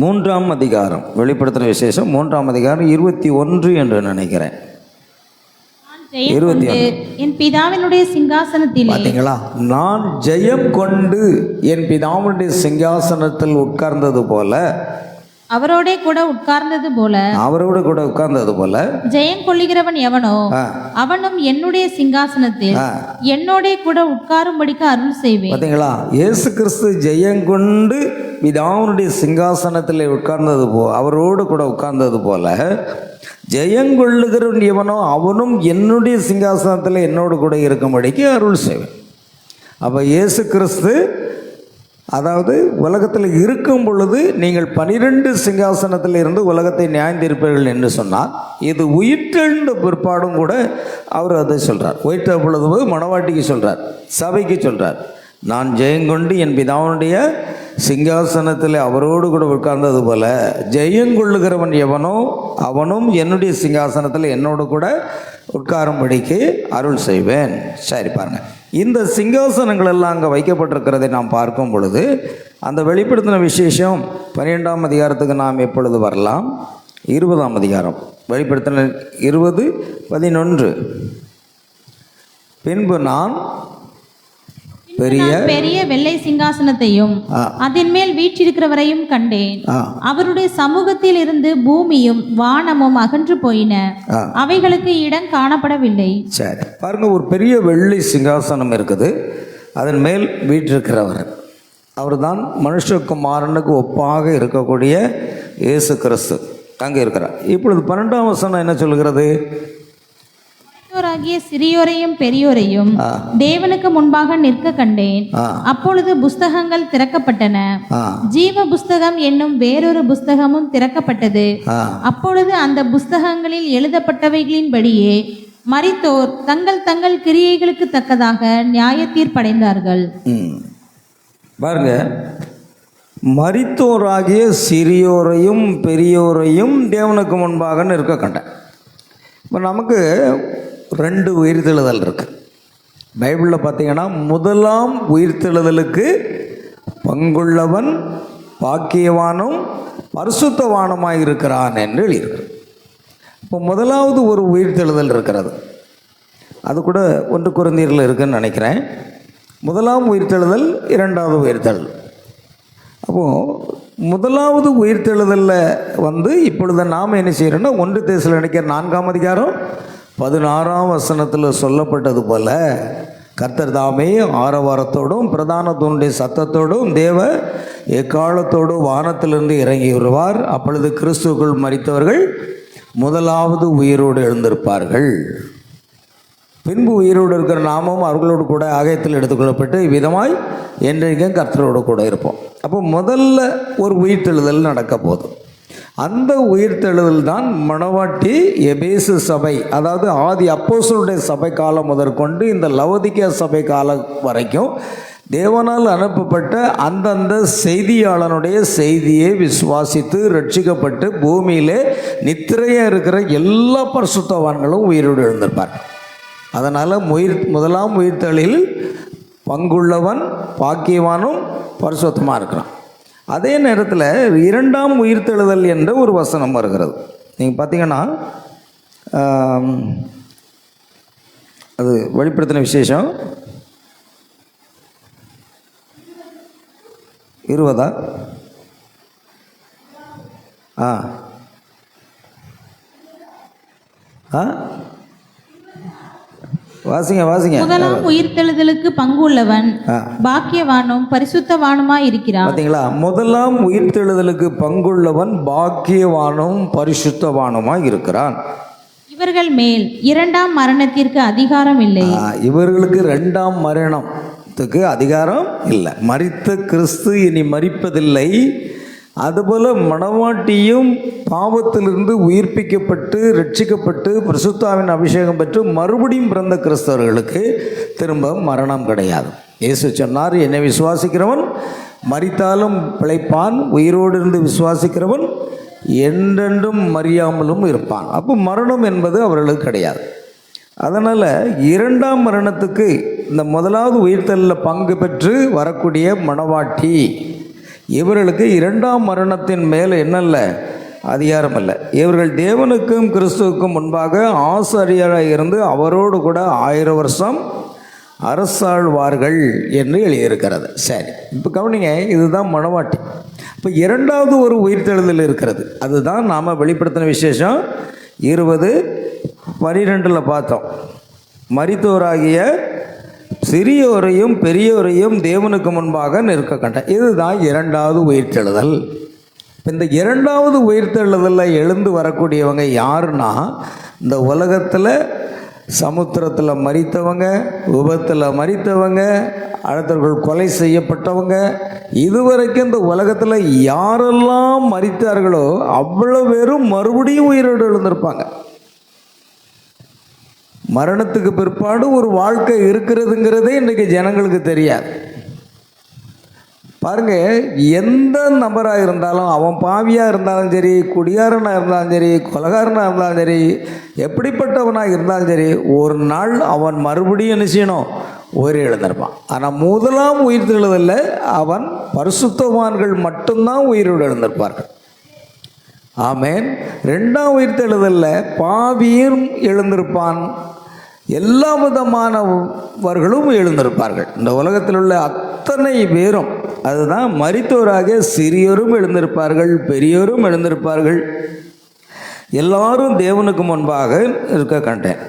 3ஆம் அதிகாரம், வெளிப்படுத்தின விசேஷம் 3ஆம் அதிகாரம் 21 என்று நினைக்கிறேன். 21. என் பிதாவினுடைய சிங்காசனத்தில், பார்த்தீங்களா? நான் ஜெயம் கொண்டு என் பிதாவினுடைய சிங்காசனத்தில் உட்கார்ந்தது போல, அவரோட கூட உட்கார்ந்தது போல ஜெயம் கொள்ளுகிறவன் எவனோ அவனும் என்னுடைய சிங்காசனத்தில் என்னோட கூட உட்காரும்படிக்கு அருள் செய்வேன். பார்த்தீங்களா? இயேசு கிறிஸ்து ஜெயம் கொண்டு பிதாவினுடைய சிங்காசனத்தில் உட்கார்ந்தது அவரோடு கூட உட்கார்ந்தது போல ஜெயங்கொள்ளுகிறவன் எவனோ அவனும் என்னுடைய சிங்காசனத்தில் என்னோடு கூட இருக்கும்படிக்கு அருள் செய்வேன். அப்போ இயேசு கிறிஸ்து, அதாவது உலகத்தில் இருக்கும் பொழுது நீங்கள் 12 சிங்காசனத்தில் இருந்து உலகத்தை நியாயந்திருப்பீர்கள் என்று சொன்னார். இது உயிர்த்தெழுந்த பிற்பாடும் கூட அவர் அதை சொல்கிறார். உயிர்த்த பொழுது மணவாட்டிக்கு சொல்கிறார், சபைக்கு சொல்கிறார், நான் ஜெயங்கொண்டு என் பிதாவுடைய சிங்காசனத்தில் அவரோடு கூட உட்கார்ந்தது போல ஜெயங்கொள்ளுகிறவன் எவனோ அவனும் என்னுடைய சிங்காசனத்தில் என்னோடு கூட உட்காரும்படிக்கு அருள் செய்வேன். சரி, பாருங்க, இந்த சிங்காசனங்கள் எல்லாம் அங்கே வைக்கப்பட்டிருக்கிறதை நாம் பார்க்கும் பொழுது அந்த வெளிப்படுத்தின விசேஷம் 12ஆம் அதிகாரத்துக்கு நாம் எப்பொழுது வரலாம்? 20ஆம் அதிகாரம், வெளிப்படுத்தின 20:11. பின்பு நான் பெரிய வெள்ளை சிங்காசனத்தையும் அதன் மேல் வீற்றிருக்கிறவரையும் கண்டேன். அவருடைய சமூகத்தில் இருந்து பூமியும் வானமும் அகன்று போயின, அவைகளுக்கு இடம் காணப்படவில்லை. சரி, பாருங்க, ஒரு பெரிய வெள்ளி சிங்காசனம் இருக்குது, அதன் மேல் வீற்றிருக்கிறவர் அவர் தான் மனுஷகுமாரனுக்கு ஒப்பாக இருக்கக்கூடிய இயேசு கிறிஸ்து அங்கே இருக்கிறார். இப்பொழுது 12ஆம் வசனம் என்ன சொல்கிறது? சிறியோரையும் பெரியோரையும் தேவனுக்கு முன்பாக நிற்க கண்டேன். அப்பொழுது புஸ்தகங்கள் திறக்கப்பட்டன, ஜீவ புஸ்தகம் என்னும் வேறொரு புஸ்தகமும் திறக்கப்பட்டது. அப்பொழுது அந்த புஸ்தகங்களில் எழுதப்பட்டவைகளின்படியே மரித்தோர் தங்கள் தங்கள் கிரியைகளுக்கு தக்கதாக நியாய தீர்ப்படைந்தார்கள். பாருங்க, மரித்தோராகிய சிறியோரையும் பெரியோரையும் தேவனுக்கு முன்பாக நிற்க கண்டேன். இப்போ நமக்கு 2 உயிர்த்தெழுதல் இருக்கு. பைபிளில் பார்த்தீங்கன்னா முதலாம் உயிர்த்தெழுதலுக்கு பங்குள்ளவன் பாக்கியவானும் பரிசுத்தவானுமாய் இருக்கிறான் என்று எழுதியிருக்கு. இப்போ முதலாவது ஒரு உயிர்த்தெழுதல் இருக்கிறது, அது கூட 1 கொரிந்தியரில் இருக்குன்னு நினைக்கிறேன். முதலாம் உயிர்த்தெழுதல், 2வது உயிர்த்தெழுதல். அப்போது முதலாவது உயிர்த்தெழுதலில் இப்பொழுது நாம் என்ன செய்கிறோன்னா 1 தெசலோனிக்கர் 4ஆம் அதிகாரம் 16ஆம் வசனத்தில் சொல்லப்பட்டது போல கர்த்தர் தாமே ஆரவாரத்தோடும் பிரதான தூணுடைய சத்தத்தோடும் தேவ எக்காலத்தோடும் வானத்திலிருந்து இறங்கி வருவார். அப்பொழுது கிறிஸ்துவுக்குள் மரித்தவர்கள் முதலாவது உயிரோடு எழுந்திருப்பார்கள். பின்பு உயிரோடு இருக்கிற நாமும் அவர்களோடு கூட ஆகாயத்தில் எடுத்துக்கொள்ளப்பட்டு இவ்விதமாய் என்றைக்கும் கர்த்தரோடு கூட இருப்போம். அப்போ முதல்ல ஒரு உயிர்த்தெழுதல் நடக்க போதும். அந்த உயிர்த்தெழுதல் தான் மணவாட்டி எபேசு சபை, அதாவது ஆதி அப்போஸ்தலருடைய சபை காலம் முதற்கொண்டு இந்த லவோதிக்கேயா சபை காலம் வரைக்கும் தேவனால் அனுப்பப்பட்ட அந்தந்த செய்தியாளனுடைய செய்தியை விசுவாசித்து ரட்சிக்கப்பட்டு பூமியிலே நித்திரையாக இருக்கிற எல்லா பரிசுத்தவான்களும் உயிரோடு எழுந்திருப்பார். அதனால் முதலாம் உயிர்த்தெழுதலில் பங்குள்ளவன் பாக்கியவானும் பரிசுத்தமாக இருக்கிறான். அதே நேரத்தில் இரண்டாம் உயிர்த்தெழுதல் என்ற ஒரு வசனம் வருகிறது. நீங்கள் பார்த்தீங்கன்னா அது வெளிப்படுத்தின விசேஷம் 20 வாசிங்க. முதலாம் உயிர்த்தெழுதலுக்கு பங்குள்ளவன் பாக்கியவானும் பரிசுத்தவானுமாய் இருக்கிறான். பார்த்தீங்களா? முதலாம் உயிர்த்தெழுதலுக்கு பங்குள்ளவன் பாக்கியவானும் பரிசுத்தவானுமாய் இருக்கிறான். இவர்கள் மேல் இரண்டாம் மரணத்திற்கு அதிகாரம் இல்லை. இவர்களுக்கு இரண்டாம் மரணத்துக்கு அதிகாரம் இல்லை. மரித்த கிறிஸ்து இனி மரிப்பதில்லை. அதுபோல் மணவாட்டியும் பாவத்திலிருந்து உயிர்ப்பிக்கப்பட்டு ரட்சிக்கப்பட்டு பரிசுத்தாவின் அபிஷேகம் பெற்று மறுபடியும் பிறந்த கிறிஸ்தவர்களுக்கு திரும்ப மரணம் கிடையாது. இயேசு சொன்னார், என்னை விசுவாசிக்கிறவன் மரித்தாலும் பிழைப்பான், உயிரோடு இருந்து விசுவாசிக்கிறவன் என்றென்றும் மறியாமலும் இருப்பான். அப்போ மரணம் என்பது அவர்களுக்கு கிடையாது. அதனால் இரண்டாம் மரணத்துக்கு இந்த முதலாவது உயிர்த்தெழுதலில் பங்கு பெற்று வரக்கூடிய மணவாட்டி இவர்களுக்கு இரண்டாம் மரணத்தின் மேலே என்னல்ல அதிகாரம் இல்லை. இவர்கள் தேவனுக்கும் கிறிஸ்துவுக்கும் முன்பாக ஆசாரியராக இருந்து அவரோடு கூட 1000 வருஷம் அரசாழ்வார்கள் என்று எழுதியிருக்கிறது. சரி, இப்போ கவனிங்க, இதுதான் மணவாட்டி. இப்போ இரண்டாவது ஒரு உயிர்த்தெழுதல் இருக்கிறது. அதுதான் நாம் வெளிப்படுத்தின விசேஷம் 20:12 பார்த்தோம். மரித்தோராகிய சிறியோரையும் பெரியோரையும் தேவனுக்கு முன்பாக நிற்க கண்டேன். இதுதான் இரண்டாவது உயிர்த்தெழுதல். இந்த இரண்டாவது உயிர்த்தெழுதலில் எழுந்து வரக்கூடியவங்க யாருன்னா, இந்த உலகத்தில் சமுத்திரத்தில் மரித்தவங்க, விபத்தில் மரித்தவங்க, அடுத்தவர்கள் கொலை செய்யப்பட்டவங்க, இதுவரைக்கும் இந்த உலகத்தில் யாரெல்லாம் மரித்தார்களோ அவ்வளோ பேரும் மறுபடியும் உயிரோடு எழுந்திருப்பாங்க. மரணத்துக்கு பிற்பாடு ஒரு வாழ்க்கை இருக்கிறதுங்கிறதே இன்றைக்கி ஜனங்களுக்கு தெரியாது. பாருங்க, எந்த நபராக இருந்தாலும், அவன் பாவியாக இருந்தாலும் சரி, குடியாரனாக இருந்தாலும் சரி, கொலகாரனாக இருந்தாலும் சரி, எப்படிப்பட்டவனாக இருந்தாலும் சரி, ஒரு நாள் அவன் மறுபடியும் என்ன செய்யணும்? உயிர் எழுந்திருப்பான். ஆனால் முதலாம் உயிர்த்தெழுதலில் அவன் பரிசுத்தவான்கள் மட்டும்தான் உயிரோடு எழுந்திருப்பார்கள். ஆமேன். ரெண்டாம் உயிர்த்தெழுதலில் பாவியும் எழுந்திருப்பான், எல்லா விதமானவர்களும் எழுந்திருப்பார்கள். இந்த உலகத்தில் உள்ள அத்தனை பேரும், அதுதான் மரித்தோராக சிறியோரும் எழுந்திருப்பார்கள், பெரியோரும் எழுந்திருப்பார்கள், எல்லாரும் தேவனுக்கு முன்பாக இருக்க கண்டேன்.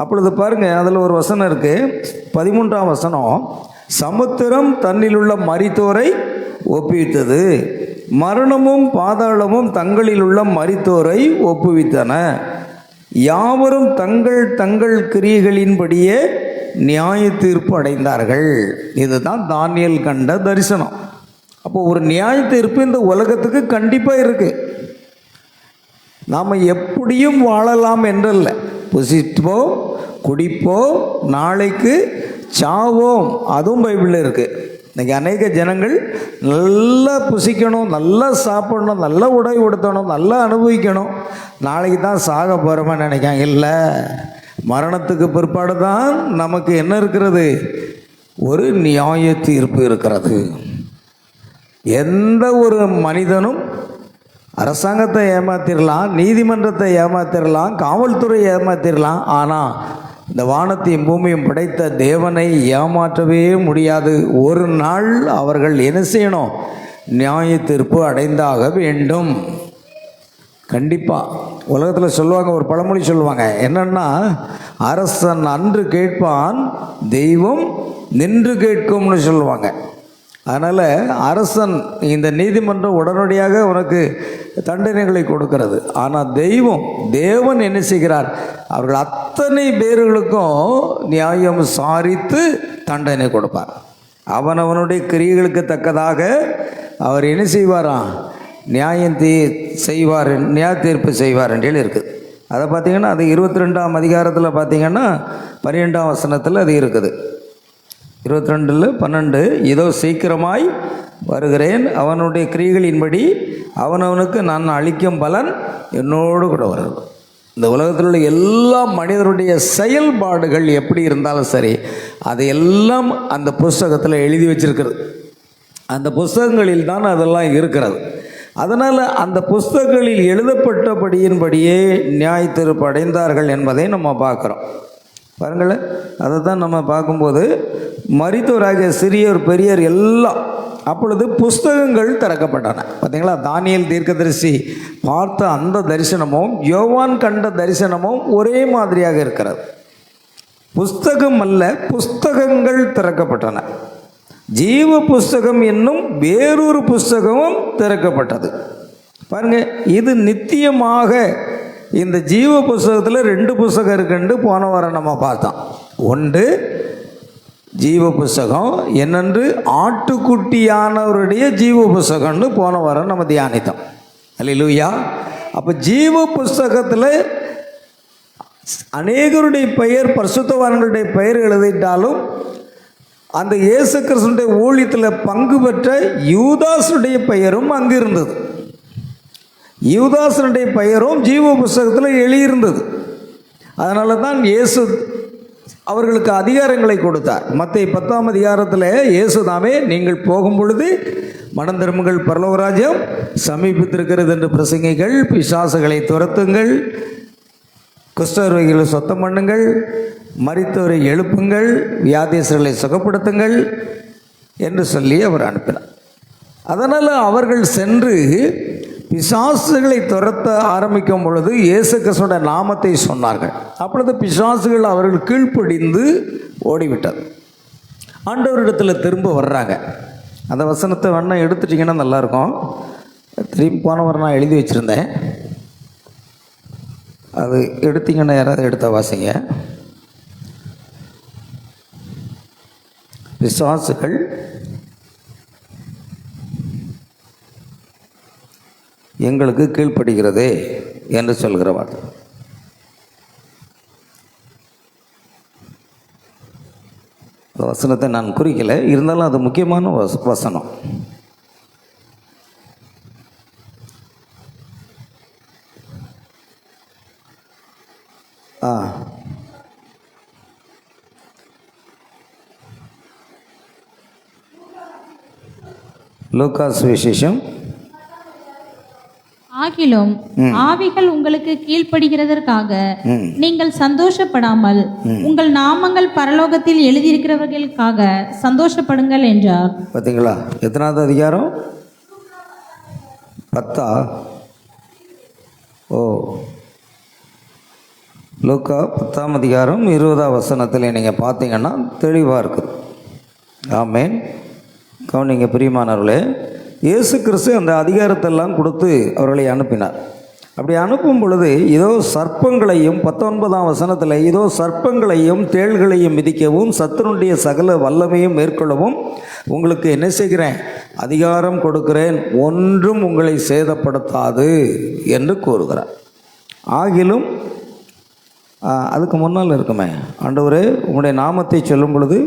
அப்பொழுது பாருங்கள், அதில் ஒரு வசனம் இருக்குது, 13ஆம் வசனம். சமுத்திரம் தன்னிலுள்ள மரித்தோரை ஒப்புவித்தது, மரணமும் பாதாளமும் தங்களில் உள்ள மரித்தோரை ஒப்புவித்தன, யாவரும் தங்கள் தங்கள் கிரியைகளின்படியே நியாய தீர்ப்பு அடைந்தார்கள். இதுதான் தானியேல் கண்ட தரிசனம். அப்போ ஒரு நியாய தீர்ப்பு இந்த உலகத்துக்கு கண்டிப்பாக இருக்குது. நாம் எப்படியும் வாழலாம் என்றல்ல, புசிப்போம், குடிப்போம், நாளைக்கு சாவோம், அதுவும் பைபிளில் இருக்குது. இன்றைக்கி அநேக ஜனங்கள் நல்லா புசிக்கணும், நல்லா சாப்பிடணும், நல்லா உடை உடுத்தணும், நல்லா அனுபவிக்கணும், நாளைக்கு தான் சாக போகிறோமா நினைக்காங்க. இல்லை, மரணத்துக்கு பிற்பாடு தான் நமக்கு என்ன இருக்கிறது? ஒரு நியாய தீர்ப்பு இருக்கிறது. எந்த ஒரு மனிதனும் அரசாங்கத்தை ஏமாத்திடலாம், நீதிமன்றத்தை ஏமாத்திடலாம், காவல்துறை ஏமாத்திடலாம், ஆனால் இந்த வானத்தையும் பூமியும் படைத்த தேவனை ஏமாற்றவே முடியாது. ஒரு நாள் அவர்கள் என்ன செய்யணும்? நியாய தீர்ப்பு அடைந்தாக வேண்டும். கண்டிப்பாக உலகத்தில் சொல்லுவாங்க, ஒரு பழமொழி சொல்லுவாங்க, என்னன்னா, அரசன் அன்று கேட்பான், தெய்வம் நின்று கேட்கும்னு சொல்லுவாங்க. அதனால் அரசன், இந்த நீதிமன்றம் உடனடியாக உனக்கு தண்டனைகளை கொடுக்கிறது. ஆனால் தேவன் என்ன செய்கிறார்? அவர்கள் அத்தனை பேர்களுக்கும் நியாயம் சாரித்து தண்டனை கொடுப்பார். அவனவனுடைய கிரியைகளுக்கு தக்கதாக அவர் என்ன செய்வாராம்? நியாய தீர்ப்பு செய்வார் என்று இருக்குது. அதை பார்த்திங்கன்னா, அது 22ஆம் அதிகாரத்தில் பார்த்திங்கன்னா 12ஆம் வசனத்தில் அது இருக்குது. 22:12, இதோ சீக்கிரமாய் வருகிறேன், அவனுடைய கிரியைகளின்படி அவனவனுக்கு நான் அளிக்கும் பலன் என்னோடு கூட வருகிறது. இந்த உலகத்தில் உள்ள எல்லா மனிதருடைய செயல்பாடுகள் எப்படி இருந்தாலும் சரி, அதையெல்லாம் அந்த புஸ்தகத்தில் எழுதி வச்சிருக்கிறது. அந்த புஸ்தகங்களில் தான் அதெல்லாம் இருக்கிறது. அதனால் அந்த புஸ்தகங்களில் எழுதப்பட்டபடியின்படியே நியாய தீர்ப்பு அடைந்தார்கள் என்பதை நம்ம பார்க்குறோம். பாருங்களேன், அதை தான் நம்ம பார்க்கும்போது மரித்தோராகிய சிறியோர் பெரியோர் எல்லாம் அப்பொழுது புஸ்தகங்கள் திறக்கப்பட்டன. பார்த்தீங்களா, தானியேல் தீர்க்கதரிசி பார்த்த அந்த தரிசனமும் யோவான் கண்ட தரிசனமும் ஒரே மாதிரியாக இருக்கிறது. புஸ்தகம் அல்ல, புஸ்தகங்கள் திறக்கப்பட்டன. ஜீவ புஸ்தகம் என்னும் வேறொரு புஸ்தகமும் திறக்கப்பட்டது. பாருங்க, இது நித்தியமாக இந்த ஜீவ புஸ்தகத்தில் 2 புஸ்தகம் இருக்குன்னு போன வாரம் நம்ம பார்த்தோம். ஒன்று ஜீவ புஸ்தகம், என்னென்று ஆட்டுக்குட்டியானவருடைய ஜீவ புஸ்தகம்னு போன வாரம் நம்ம தியானித்தோம். அல்லேலூயா. அப்போ ஜீவ புஸ்தகத்தில் அநேகருடைய பெயர், பரிசுத்தவான்களுடைய பெயர் எழுதிட்டாலும் அந்த இயேசு கிறிஸ்துடைய ஊழியத்தில் பங்கு பெற்ற யூதாசுடைய பெயரும் அங்கு இருந்தது. யூதாசனுடைய பெயரும் ஜீவ புஸ்தகத்தில் எழுதியிருந்தது. அதனால தான் இயேசு அவர்களுக்கு அதிகாரங்களை கொடுத்தார். மத்தேயு 10ஆம் அதிகாரத்தில் இயேசு தாமே, நீங்கள் போகும் பொழுது மனம் திரும்புங்கள், பரலோக ராஜ்யம் சமீபித்திருக்கிறது என்று பிரசங்கிகள், பிசாசுகளை துரத்துங்கள், குஷ்டரோகிகளை சுத்தம் பண்ணுங்கள், மரித்தோரை எழுப்புங்கள், வியாதியஸ்தர்களை சுகப்படுத்துங்கள் என்று சொல்லி அவர் அனுப்பினார். அதனால் அவர்கள் சென்று பிசாசுகளை துரத்த ஆரம்பிக்கும் பொழுது இயேசு கிறிஸ்துவின் நாமத்தை சொன்னார்கள். அப்பொழுது பிசாசுகள் அவர்கள் கீழ்ப்படிந்து ஓடிவிட்டது. ஆண்டவரிடத்தில் திரும்ப வர்றாங்க. அந்த வசனத்தை வேணா எடுத்துட்டிங்கன்னா நல்லாயிருக்கும். திரும்பி போனவர் நான் எழுதி வச்சுருந்தேன், அது எடுத்தீங்கன்னா யாராவது எடுத்த வாசிங்க. பிசாசுகள் எங்களுக்கு கீழ்ப்படுகிறது என்று சொல்கிற வார்த்தை. வசனத்தை நான் குறிக்கலை, இருந்தாலும் அது முக்கியமான வசனம். லூக்காஸ் விசேஷம். ஆகிலும் ஆவிகள் உங்களுக்கு கீழ்ப்படுகிறதற்காக நீங்கள் சந்தோஷப்படாமல் உங்கள் நாமங்கள் பரலோகத்தில் எழுதியிருக்கிறவர்களுக்காக சந்தோஷப்படுங்கள் என்றார். பார்த்தீங்களா, எத்தனாவது அதிகாரம்? 10. ஓ, லூக்கா 10ஆம் அதிகாரம் 20ஆம் வசனத்தில் நீங்கள் பார்த்தீங்கன்னா தெளிவாக இருக்குது. ஆமேன். கவனிங்க பிரியமானவர்களே, இயேசு கிறிஸ்து அந்த அதிகாரத்தெல்லாம் கொடுத்து அவர்களை அனுப்பினார். அப்படி அனுப்பும் பொழுது இதோ சர்ப்பங்களையும், 19ஆம் வசனத்தில் இதோ சர்ப்பங்களையும் தேள்களையும் மிதிக்கவும் சத்துருடைய சகல வல்லமையும் மேற்கொள்ளவும் உங்களுக்கு என்ன செய்கிறேன், அதிகாரம் கொடுக்கிறேன், ஒன்றும் உங்களை சேதப்படுத்தாது என்று கூறுகிறார். ஆகிலும் அதுக்கு முன்னால் இருக்குமே, ஆண்டவரே உங்களுடைய நாமத்தை சொல்லும் பொழுது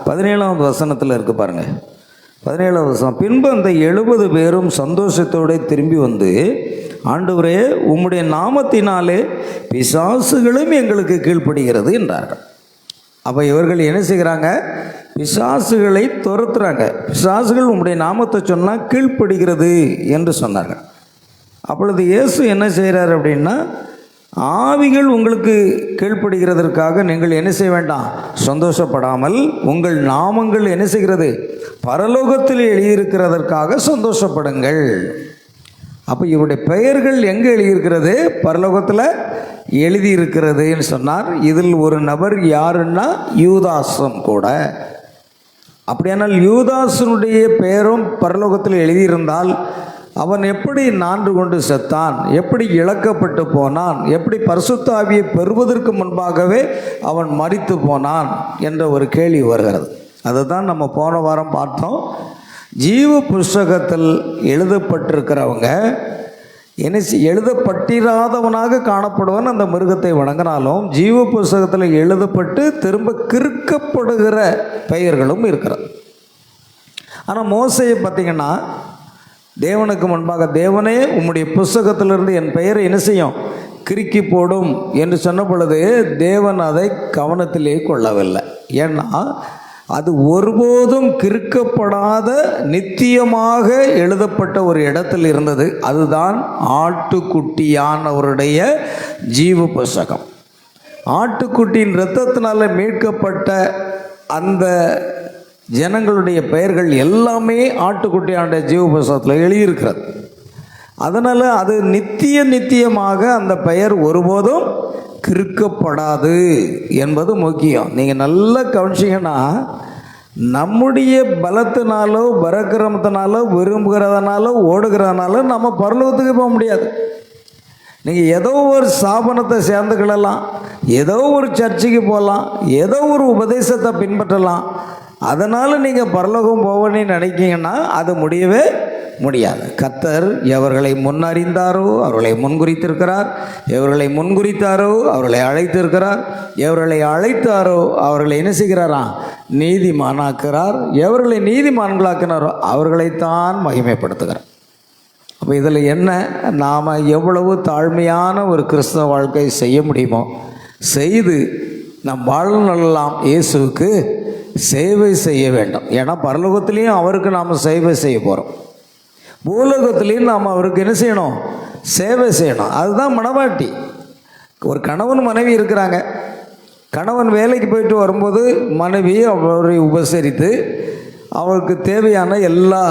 17ஆம் வசனத்தில் இருக்கு பாருங்கள். 17ஆம் வசனம். பின்பு அந்த 70 பேரும் சந்தோஷத்தோடு திரும்பி வந்து, ஆண்டவரே உம்முடைய நாமத்தினாலே பிசாசுகளும் எங்களுக்கு கீழ்ப்படுகிறது என்றார்கள். அப்போ இவர்கள் என்ன செய்கிறாங்க, பிசாசுகளை துரத்துறாங்க. பிசாசுகள் உம்முடைய நாமத்தை சொன்னால் கீழ்ப்படுகிறது என்று சொன்னார்கள். அப்பொழுது இயேசு என்ன செய்கிறார் அப்படின்னா, ஆவிகள் உங்களுக்கு கீழ்ப்படுகிறதற்காக நீங்கள் என்ன செய்ய வேண்டாம், சந்தோஷப்படாமல் உங்கள் நாமங்கள் என்ன செய்கிறது, பரலோகத்தில் எழுதியிருக்கிறதற்காக சந்தோஷப்படுங்கள். அப்போ இவருடைய பெயர்கள் எங்கே எழுதியிருக்கிறது, பரலோகத்தில் எழுதியிருக்கிறதுன்னு சொன்னார். இதில் ஒரு நபர் யாருன்னா யூதாசும் கூட. அப்படியானால் யூதாசனுடைய பெயரும் பரலோகத்தில் எழுதியிருந்தால் அவன் எப்படி நான்று கொண்டு செத்தான், எப்படி இழக்கப்பட்டு போனான், எப்படி பரிசுத்த ஆவியை பெறுவதற்கு முன்பாகவே அவன் மரித்து போனான் என்ற ஒரு கேள்வி வருகிறது. அதுதான் நம்ம போன வாரம் பார்த்தோம். ஜீவ புஸ்தகத்தில் எழுதப்பட்டிருக்கிறவங்க என்ன, எழுதப்பட்டிராதவனாக காணப்படுவன் அந்த மிருகத்தை வணங்கினாலும் ஜீவ புஸ்தகத்தில் எழுதப்பட்டு திரும்ப கிறுக்கப்படுகிற பெயர்களும் இருக்கிறது. ஆனால் மோசையை பார்த்திங்கன்னா, தேவனுக்கு முன்பாக தேவனே உம்முடைய புஸ்தகத்திலிருந்து என் பெயரை என்ன செய்யும், கிறுக்கி போடும் என்று சொன்ன பொழுது தேவன் அதை கவனத்திலே கொள்ளவில்லை. ஏன்னா அது ஒருபோதும் கிறுக்கப்படாத நித்தியமாக எழுதப்பட்ட ஒரு இடத்தில் இருந்தது. அதுதான் ஆட்டுக்குட்டியானவருடைய ஜீவ புஸ்தகம். ஆட்டுக்குட்டியின் இரத்தத்தினால மீட்கப்பட்ட அந்த ஜனங்களுடைய பெயர்கள் எல்லாமே ஆட்டுக்குட்டியானுடைய ஜீவ புஸ்தகத்தில் எழுதியிருக்கிறது. அதனால் அது நித்தியமாக அந்த பெயர் ஒருபோதும் கிறுக்கப்படாது என்பது முக்கியம். நீங்கள் நல்லா கவனிச்சிங்கன்னா, நம்முடைய பலத்தினாலோ பராக்கிரமத்தினாலோ விரும்புகிறதுனாலோ ஓடுகிறதுனால நம்ம பரலோகத்துக்கு போக முடியாது. நீங்கள் ஏதோ ஒரு ஸ்தாபனத்தை சேர்ந்துக்கிடலாம், ஏதோ ஒரு சர்ச்சுக்கு போகலாம், ஏதோ ஒரு உபதேசத்தை பின்பற்றலாம். அதனால் நீங்கள் பரலோகம் போகணும்னு நினைக்கிங்கன்னா அது முடியவே முடியாது. கர்த்தர் எவர்களை முன்னறிந்தாரோ அவர்களை முன்குறித்திருக்கிறார், எவர்களை முன்குறித்தாரோ அவர்களை அழைத்திருக்கிறார், எவர்களை அழைத்தாரோ அவர்களை என்ன செய்கிறாராம்? நீதிமானாக்குறார். எவர்களை நீதிமான்களாக்கினாரோ அவர்களைத்தான் மகிமைப்படுத்துகிறார். அப்போ இதில் என்ன, நாம் எவ்வளவு தாழ்மையான ஒரு கிறிஸ்தவ வாழ்க்கை செய்ய முடியுமோ செய்து நம் வாழ்நாளெல்லாம் இயேசுவுக்கு சேவை செய்ய வேண்டும். ஏன்னா பரலோகத்திலையும் அவருக்கு நாம் சேவை செய்ய போகிறோம், பூலோகத்திலையும் நாம் அவருக்கு என்ன செய்யணும்? சேவை செய்யணும். அதுதான் மணவாட்டி. ஒரு கணவன் மனைவி இருக்கிறாங்க. கணவன் வேலைக்கு போயிட்டு வரும்போது மனைவி அவரை உபசரித்து அவருக்கு தேவையான எல்லா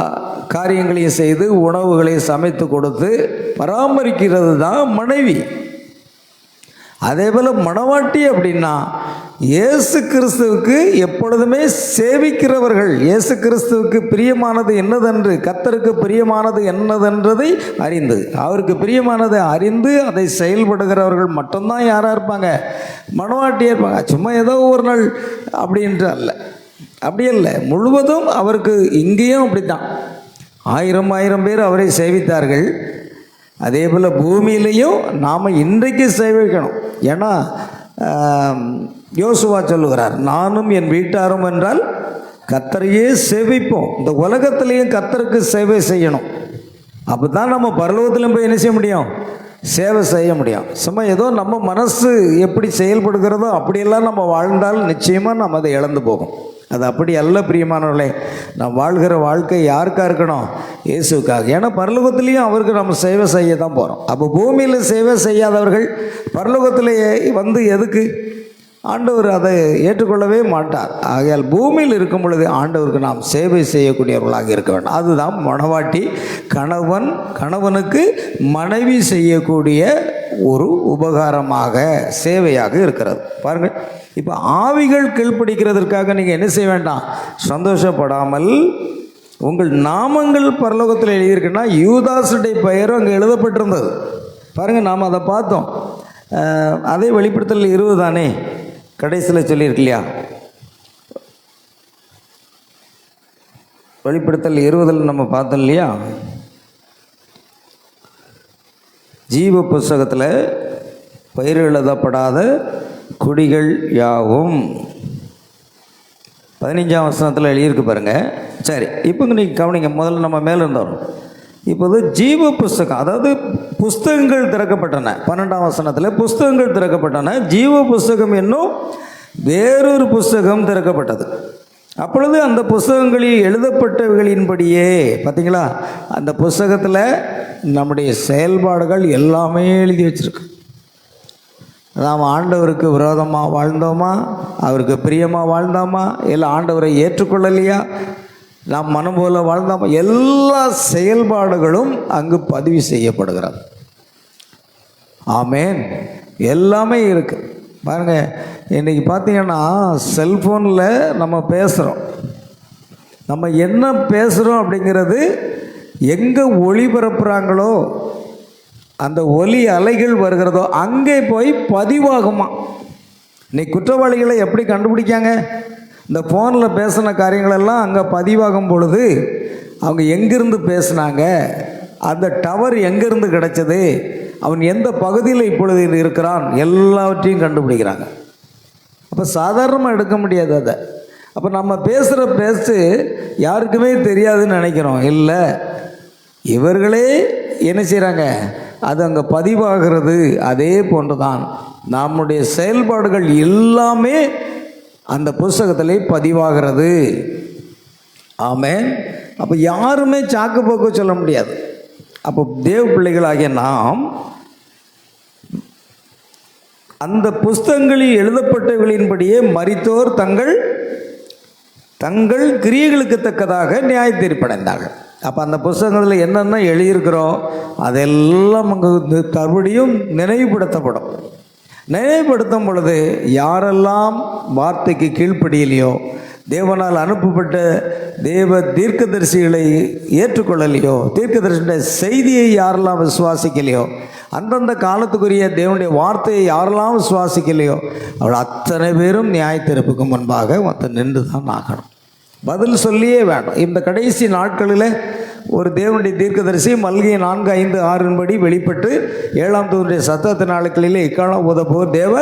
காரியங்களையும் செய்து உணவுகளையும் சமைத்து கொடுத்து பராமரிக்கிறது தான் மனைவி. அதே போல் மணவாட்டி அப்படின்னா இயேசு கிறிஸ்துவுக்கு எப்பொழுதுமே சேவிக்கிறவர்கள். இயேசு கிறிஸ்துவுக்கு பிரியமானது என்னதென்று, கர்த்தருக்கு பிரியமானது என்னதென்றதை அறிந்து, அவருக்கு பிரியமானதை அறிந்து அதை செயல்படுகிறவர்கள் மட்டும்தான் யாராக இருப்பாங்க? மணவாட்டியே இருப்பாங்க. சும்மா ஏதோ ஒரு நாள் அப்படின்ட்டு அல்ல, அப்படி இல்லை, முழுவதும் அவருக்கு. இங்கேயும் அப்படி தான் 1000 பேர் அவரை சேவித்தார்கள். அதே போல் பூமியிலையும் நாம் இன்றைக்கு சேவிக்கணும். ஏன்னா யோசுவா சொல்லுகிறார், நானும் என் வீட்டாரும் என்றால் கர்த்தரையே சேவிப்போம். இந்த உலகத்திலையும் கர்த்தருக்கு சேவை செய்யணும். அப்போ தான் நம்ம பரலோகத்திலும் போய் என்ன செய்ய முடியும்? சேவை செய்ய முடியும். சும்மா ஏதோ நம்ம மனசு எப்படி செயல்படுகிறதோ அப்படியெல்லாம் நம்ம வாழ்ந்தால் நிச்சயமாக நம்ம அதை இழந்து போகும். அது அப்படி அல்ல பிரியமானவர்களே. நாம் வாழ்கிற வாழ்க்கை யாருக்காக இருக்கணும்? இயேசுக்காக. ஏன்னா பரலோகத்திலையும் அவருக்கு நம்ம சேவை செய்ய தான் போகிறோம். அப்போ பூமியில் சேவை செய்யாதவர்கள் பரலோகத்தில் வந்து எதுக்கு? ஆண்டவர் அதை ஏற்றுக்கொள்ளவே மாட்டார். ஆகையால் பூமியில் இருக்கும் பொழுது ஆண்டவருக்கு நாம் சேவை செய்யக்கூடியவர்களாக இருக்க வேண்டும். அதுதான் மணவாட்டி. கணவனுக்கு மனைவி செய்யக்கூடிய ஒரு உபகாரமாக, சேவையாக இருக்கிறது. பாருங்கள், இப்போ ஆவிகள் கீழ்ப்படிக்கிறதற்காக நீங்கள் என்ன செய்ய வேண்டாம்? சந்தோஷப்படாமல் உங்கள் நாமங்கள் பரலோகத்தில் எழுதியிருக்குன்னா யூதாசுடைய பெயரும் அங்கே எழுதப்பட்டிருந்தது. பாருங்கள், நாம் அதை பார்த்தோம். அதே வெளிப்படுத்தல் 20 தானே கடைசியில் சொல்லியிருக்கு இல்லையா? வெளிப்படுத்தல் 20 நம்ம பார்த்தோம் இல்லையா? ஜீவ புஸ்தகத்தில் பெயர் எழுதப்படாத குடிகள் யாவும் 15ஆம் வசனத்தில் எழுதியிருக்கு பாருங்கள். சரி, இப்போ நீங்கள் கவனிங்க. முதல்ல நம்ம மேலே இருந்தோம். இப்போது ஜீவ புஸ்தகம், அதாவது புஸ்தகங்கள் திறக்கப்பட்டன. 12ஆம் வசனத்தில் புஸ்தகங்கள் திறக்கப்பட்டன. ஜீவ புஸ்தகம் என்னும் வேறொரு புஸ்தகம் திறக்கப்பட்டது. அப்பொழுது அந்த புஸ்தகங்களில் எழுதப்பட்டவைகளின்படியே, பார்த்தீங்களா, அந்த புஸ்தகத்தில் நம்முடைய செயல்பாடுகள் எல்லாமே எழுதி வச்சிருக்கு. நாம் ஆண்டவருக்கு விரோதமாக வாழ்ந்தோமா, அவருக்கு பிரியமாக வாழ்ந்தோமா, இல்லை ஆண்டவரை ஏற்றுக்கொள்ளலையா, நாம் மனம் போல வாழ்ந்தோமா, எல்லா செயல்பாடுகளும் அங்கு பதிவு செய்யப்படுகிறது. ஆமேன். எல்லாமே இருக்குது. பாருங்கள், இன்றைக்கி பார்த்தீங்கன்னா செல்ஃபோனில் நம்ம பேசுகிறோம். நம்ம என்ன பேசுகிறோம் அப்படிங்கிறது எங்கே ஒளிபரப்புகிறாங்களோ, அந்த ஒலி அலைகள் வருகிறதோ அங்கே போய் பதிவாகுமா. இன்னைக்கு குற்றவாளிகளை எப்படி கண்டுபிடிக்காங்க? இந்த ஃபோனில் பேசின காரியங்களெல்லாம் அங்கே பதிவாகும் பொழுது அவங்க எங்கேருந்து பேசினாங்க, அந்த டவர் எங்கேருந்து கிடச்சது, அவன் எந்த பகுதியில் இப்பொழுது இருக்கிறான், எல்லாவற்றையும் கண்டுபிடிக்கிறாங்க. அப்போ சாதாரணமாக எடுக்க முடியாது அதை. அப்போ நம்ம பேசுகிற பேச்சு யாருக்குமே தெரியாதுன்னு நினைக்கிறோம். இல்லை, இவர்களே என்ன செய்கிறாங்க? அது அங்கே பதிவாகிறது. அதே போன்றுதான் நம்முடைய செயல்பாடுகள் எல்லாமே அந்த புஸ்தகத்திலே பதிவாகிறது. ஆமென். அப்போ யாருமே சாக்கு போக்கு சொல்ல முடியாது. அப்போ தேவ பிள்ளைகளாகிய நாம் அந்த புஸ்தகங்களில் எழுதப்பட்டவர்களின்படியே மரித்தோர் தங்கள் கிரியைகளுக்கு தக்கதாக நியாய தீர்ப்படைந்தார்கள். அப்போ அந்த புஸ்தகத்தில் என்னென்ன எழுதியிருக்கிறோம் அதெல்லாம் அங்கே மறுபடியும் நினைவுபடுத்தப்படும். நினைவுபடுத்தும் பொழுது யாரெல்லாம் வார்த்தைக்கு கீழ்ப்படியலையோ, தேவனால் அனுப்பப்பட்ட தேவ தீர்க்கதரிசிகளை ஏற்றுக்கொள்ளலையோ, தீர்க்கதரிசியுடைய செய்தியை யாரெல்லாம் விசுவாசிக்கலையோ, அந்தந்த காலத்துக்குரிய தேவனுடைய வார்த்தையை யாரெல்லாம் விசுவாசிக்கலையோ அவள் அத்தனை பேரும் நியாய தீர்ப்புக்கு முன்பாக நின்று தான் ஆகணும். பதில் சொல்லியே வேணும். இந்த கடைசி நாட்களில் ஒரு தேவனுடைய தீர்க்கதரிசி மல்கிய 4:5-6 வெளிப்பட்டு 7ஆம் தூதனுடைய சத்தத்தின் நாட்களிலே இக்காலம் உதப்போர் தேவ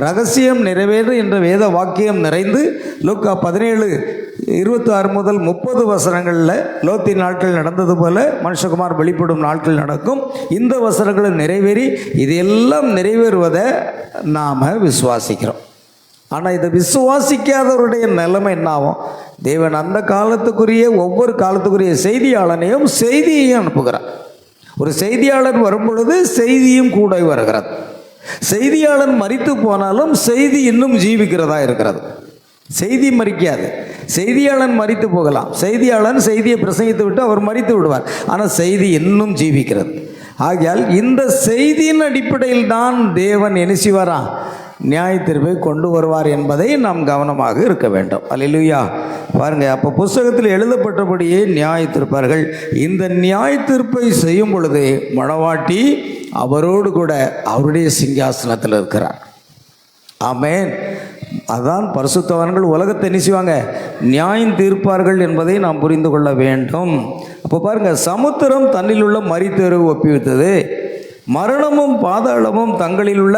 ரகசியம் நிறைவேறு என்ற வேத வாக்கியம் நிறைந்து லூக்கா 17:26 முதல் 30 வசனங்களில் லோத்தின் நாட்கள் நடந்தது போல மனுஷகுமார் வெளிப்படும் நாட்கள் நடக்கும். இந்த வசனங்களும் நிறைவேறி இது எல்லாம் நிறைவேறுவதை நாம் விசுவாசிக்கிறோம். ஆனால் இதை விசுவாசிக்காதவருடைய நிலைமை என்ன ஆகும்? தேவன் அந்த காலத்துக்குரிய ஒவ்வொரு காலத்துக்குரிய செய்தியாளனையும் செய்தியையும் அனுப்புகிறார். ஒரு செய்தியாளர் வரும் பொழுது செய்தியும் கூட வருகிறது. செய்தியாளன் மரித்து போனாலும் செய்தி இன்னும் ஜீவிக்கிறதா இருக்கிறது. செய்தி மரிக்காது. செய்தியாளன் மரித்து போகலாம். செய்தியாளன் செய்தியை பிரசங்கித்து விட்டு அவர் மரித்து விடுவார். ஆனால் செய்தி இன்னும் ஜீவிக்கிறது. ஆகையால் இந்த செய்தியின் அடிப்படையில் தான் தேவன் என்ன செய்வாரா? நியாய தீர்ப்பை கொண்டு வருவார் என்பதை நாம் கவனமாக இருக்க வேண்டும். அல்லேலூயா. பாருங்க, அப்போ புஸ்தகத்தில் எழுதப்பட்டபடியே நியாய தீர்ப்பார்கள். இந்த நியாய தீர்ப்பை செய்யும் பொழுது மணவாட்டி அவரோடு கூட அவருடைய சிங்காசனத்தில் இருக்கிறார். ஆமென். அதான் பரிசுத்தவான்கள் உலகத்தை என்ன செய்வாங்க? நியாயம் தீர்ப்பார்கள் என்பதை நாம் புரிந்து கொள்ள வேண்டும். அப்போ பாருங்க, சமுத்திரம் தன்னில் உள்ள மரித்தோரை ஒப்புவித்தது, மரணமும் பாதாளமும் தங்களில் உள்ள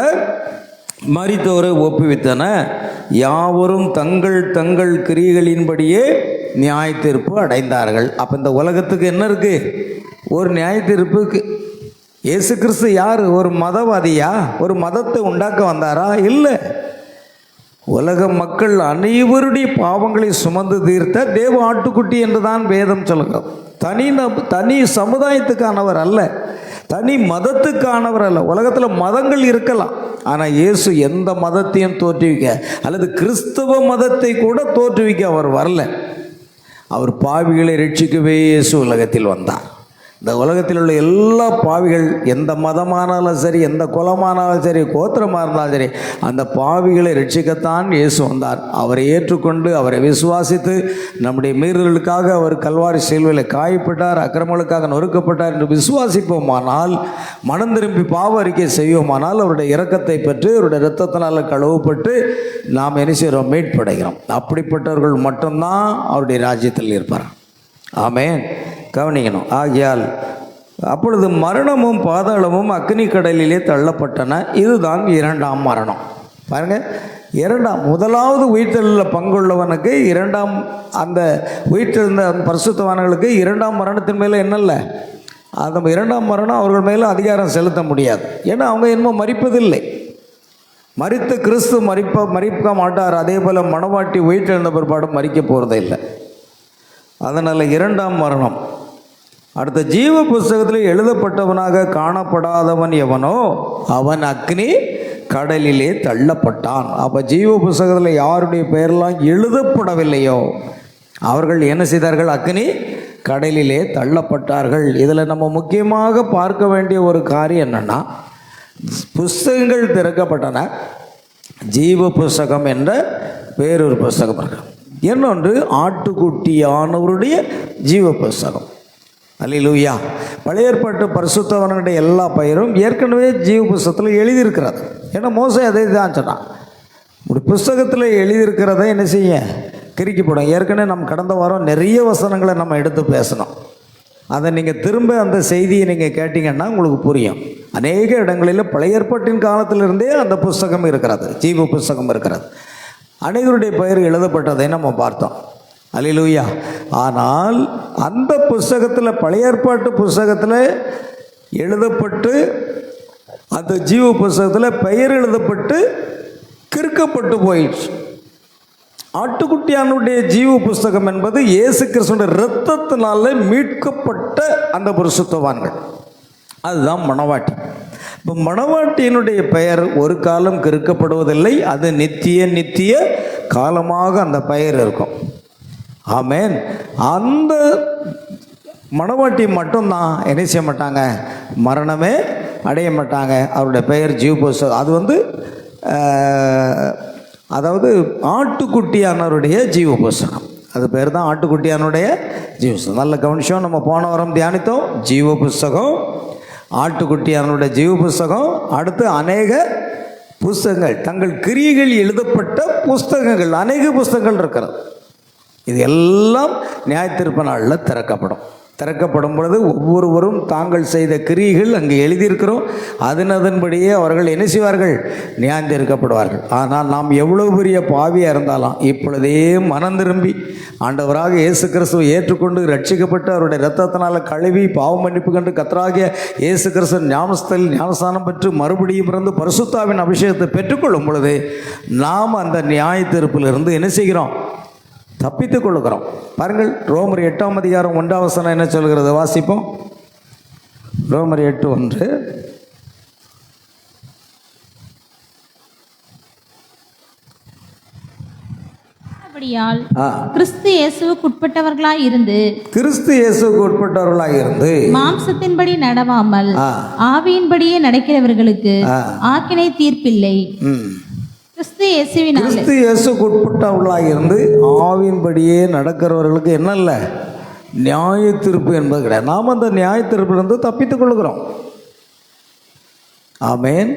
மரித்தோரை ஒப்புவித்தன, யாவரும் தங்கள் கிரியைகளின்படியே நியாய தீர்ப்பு அடைந்தார்கள். அப்போ இந்த உலகத்துக்கு என்ன இருக்கு? ஒரு நியாய தீர்ப்புக்கு. இயேசு கிறிஸ்து யார்? ஒரு மதவாதியா? ஒரு மதத்தை உண்டாக்க வந்தாரா? இல்லை. உலக மக்கள் அனைவருடைய பாவங்களை சுமந்து தீர்த்த தேவ ஆட்டுக்குட்டி என்றுதான் வேதம் சொல்லுகிறது. தனி சமுதாயத்துக்கானவர் அல்ல, தனி மதத்துக்கானவர் அல்ல. உலகத்தில் மதங்கள் இருக்கலாம், ஆனால் இயேசு எந்த மதத்தையும் தோற்றுவிக்க, அல்லது கிறிஸ்தவ மதத்தை கூட தோற்றுவிக்க அவர் வரல. அவர் பாவிகளை ரட்சிக்கவே இயேசு உலகத்தில் வந்தார். இந்த உலகத்தில் உள்ள எல்லா பாவிகள், எந்த மதமானாலும் சரி, எந்த குலமானாலும் சரி, கோத்திரமாக இருந்தாலும் சரி, அந்த பாவிகளை ரட்சிக்கத்தான் இயேசு வந்தார். அவரை ஏற்றுக்கொண்டு அவரை விசுவாசித்து நம்முடைய மீறல்களுக்காக அவர் கல்வாரி சிலுவையில் காயப்பட்டார், அக்கிரமங்களுக்காக நொறுக்கப்பட்டார் என்று விசுவாசிப்போமானால், மனம் திரும்பி பாவ அறிக்கை செய்வோமானால் அவருடைய இரக்கத்தை பெற்று அவருடைய இரத்தத்தினால் கழுவப்பட்டு நாம் என்ன செய்கிறோம்? மீட்படைகிறோம். அப்படிப்பட்டவர்கள் மட்டும்தான் அவருடைய ராஜ்யத்தில் இருப்பார். ஆமென். கவனிக்கணும். ஆகையால் அப்பொழுது மரணமும் பாதாளமும் அக்னி கடலிலே தள்ளப்பட்டன. இதுதான் 2ஆம் மரணம். பாருங்கள், முதலாவது உயிர்த்தெழுதலில் பங்குள்ளவனுக்கு அந்த உயிர்த்தெழுந்த பரிசுத்தவான்களுக்கு 2ஆம் மரணத்தின் மேலே என்னல்ல, அந்த 2ஆம் மரணம் அவர்கள் மேலே அதிகாரம் செலுத்த முடியாது. ஏன்னா அவங்க இன்னும் மரிப்பதில்லை. மரித்த கிறிஸ்து மரிக்க மாட்டார். அதே போல் மணவாட்டி உயிர்த்தெழுந்த பிற்பாடும் மரிக்க போகிறதே இல்லை. அதனால் 2ஆம் மரணம். அடுத்த ஜீவ புஸ்தகத்தில் எழுதப்பட்டவனாக காணப்படாதவன் எவனோ அவன் அக்னி கடலிலே தள்ளப்பட்டான். அப்போ ஜீவ புஸ்தகத்தில் யாருடைய பெயரெல்லாம் எழுதப்படவில்லையோ அவர்கள் என்ன செய்தார்கள்? அக்னி கடலிலே தள்ளப்பட்டார்கள். இதில் நம்ம முக்கியமாக பார்க்க வேண்டிய ஒரு காரியம் என்னென்னா, புஸ்தகங்கள் திறக்கப்பட்டன. ஜீவ புஸ்தகம் என்ற வேறொரு புஸ்தகம் இருக்கு. இன்னொன்று ஆட்டுக்குட்டியானவருடைய ஜீவ புஸ்தகம். அல்லேலூயா. பழைய ஏற்பாட்டு பரிசுத்தவான்களுடைய எல்லா பெயரும் ஏற்கனவே ஜீவ புஸ்தகத்தில் எழுதியிருக்கிறது. ஏன்னா மோசே அதை தான் சொன்னான். ஒரு புஸ்தகத்தில் எழுதியிருக்கிறத என்ன செய்ய? கிறுக்கி போடும். ஏற்கனவே நம்ம கடந்த வாரம் நிறைய வசனங்களை நம்ம எடுத்து பேசணும். அதை நீங்கள் திரும்ப அந்த செய்தியை நீங்கள் கேட்டிங்கன்னா உங்களுக்கு புரியும். அநேக இடங்களில் பழைய ஏற்பாட்டின் காலத்திலிருந்தே அந்த புஸ்தகம் இருக்கிறது, ஜீவ புஸ்தகம் இருக்கிறது. அநேகருடைய பெயர் எழுதப்பட்டதை நம்ம பார்த்தோம். அல்லேலூயா. ஆனால் அந்த புஸ்தகத்தில், பழைய ஏற்பாட்டு புஸ்தகத்தில் எழுதப்பட்டு அந்த ஜீவ புஸ்தகத்தில் பெயர் எழுதப்பட்டு கிறுக்கப்பட்டு போயிடுச்சு. ஆட்டுக்குட்டியானுடைய ஜீவ புஸ்தகம் என்பது இயேசு கிறிஸ்துடைய இரத்தத்தினால மீட்கப்பட்ட அந்த பரிசுத்தவான்கள், அதுதான் மணவாட்டி. இப்போ மணவாட்டியினுடைய பெயர் ஒரு காலம் கிறுக்கப்படுவதில்லை, அது நித்திய காலமாக அந்த பெயர் இருக்கும். ஆமேன். அந்த மணவாட்டி மட்டும்தான் என்ன செய்ய மாட்டாங்க, மரணமே அடைய மாட்டாங்க. அவருடைய பெயர் ஜீவ புஸ்தகம். அது அதாவது ஆட்டுக்குட்டியானவருடைய ஜீவ புஸ்தகம், அது பேர் தான் ஆட்டுக்குட்டியானுடைய ஜீவ புஸ்தகம். நல்ல கவனிச்சோம். நம்ம போன வாரம் தியானித்தோம். ஜீவ புஸ்தகம், ஆட்டுக்குட்டியானுடைய ஜீவ புஸ்தகம், அடுத்து அநேக புஸ்தகங்கள், தங்கள் கிரியைகள் எழுதப்பட்ட புஸ்தகங்கள், அநேக புஸ்தகங்கள் இருக்கிறது. இது எல்லாம் நியாயத்தீர்ப்பு நாளில் திறக்கப்படும் பொழுது ஒவ்வொருவரும் தாங்கள் செய்த கிரியைகள் அங்கே எழுதியிருக்கிறோம். அதன்படியே அவர்கள் என்ன செய்வார்கள், நியாயத்தீர்க்கப்படுவார்கள். ஆனால் நாம் எவ்வளோ பெரிய பாவியாக இருந்தாலும் இப்பொழுதே மனம் திரும்பி ஆண்டவராக இயேசு கிறிஸ்துவை ஏற்றுக்கொண்டு ரட்சிக்கப்பட்டு அவருடைய இரத்தத்தினால் கழுவி பாவ மன்னிப்பு கண்டு கர்த்தராகிய இயேசு கிறிஸ்து ஞானஸ்தானம் பெற்று மறுபடியும் பிறந்து பரிசுத்தாவின் அபிஷேகத்தை பெற்றுக்கொள்ளும் பொழுது நாம் அந்த நியாயத்தீர்ப்பிலிருந்து என்ன செய்கிறோம், தப்பித்துக் கொள்ளுகிறோம். பாருங்கள், ரோமர் 8ஆம் அதிகாரம் 1ஆம் வசனம் என்ன சொல்கிறது, வாசிப்போம். ரோமர் 8:1. கிறிஸ்து இயேசுவுக்கு உட்பட்டவர்களாய் இருந்து மாம்சத்தின்படி நடவாமல் ஆவியின்படியே நடக்கிறவர்களுக்கு ஆக்கினை தீர்ப்பில்லை. கிறிஸ்து இயேசுக்கு உட்பட்டவர்களாக இருந்து ஆவியின்படியே நடக்கிறவர்களுக்கு என்ன இல்லை, நியாய தீர்ப்பு என்பது கிடையாது. நாம் அந்த நியாய தீர்ப்பிலிருந்து தப்பித்துக் கொள்கிறோம். ஆமேன்.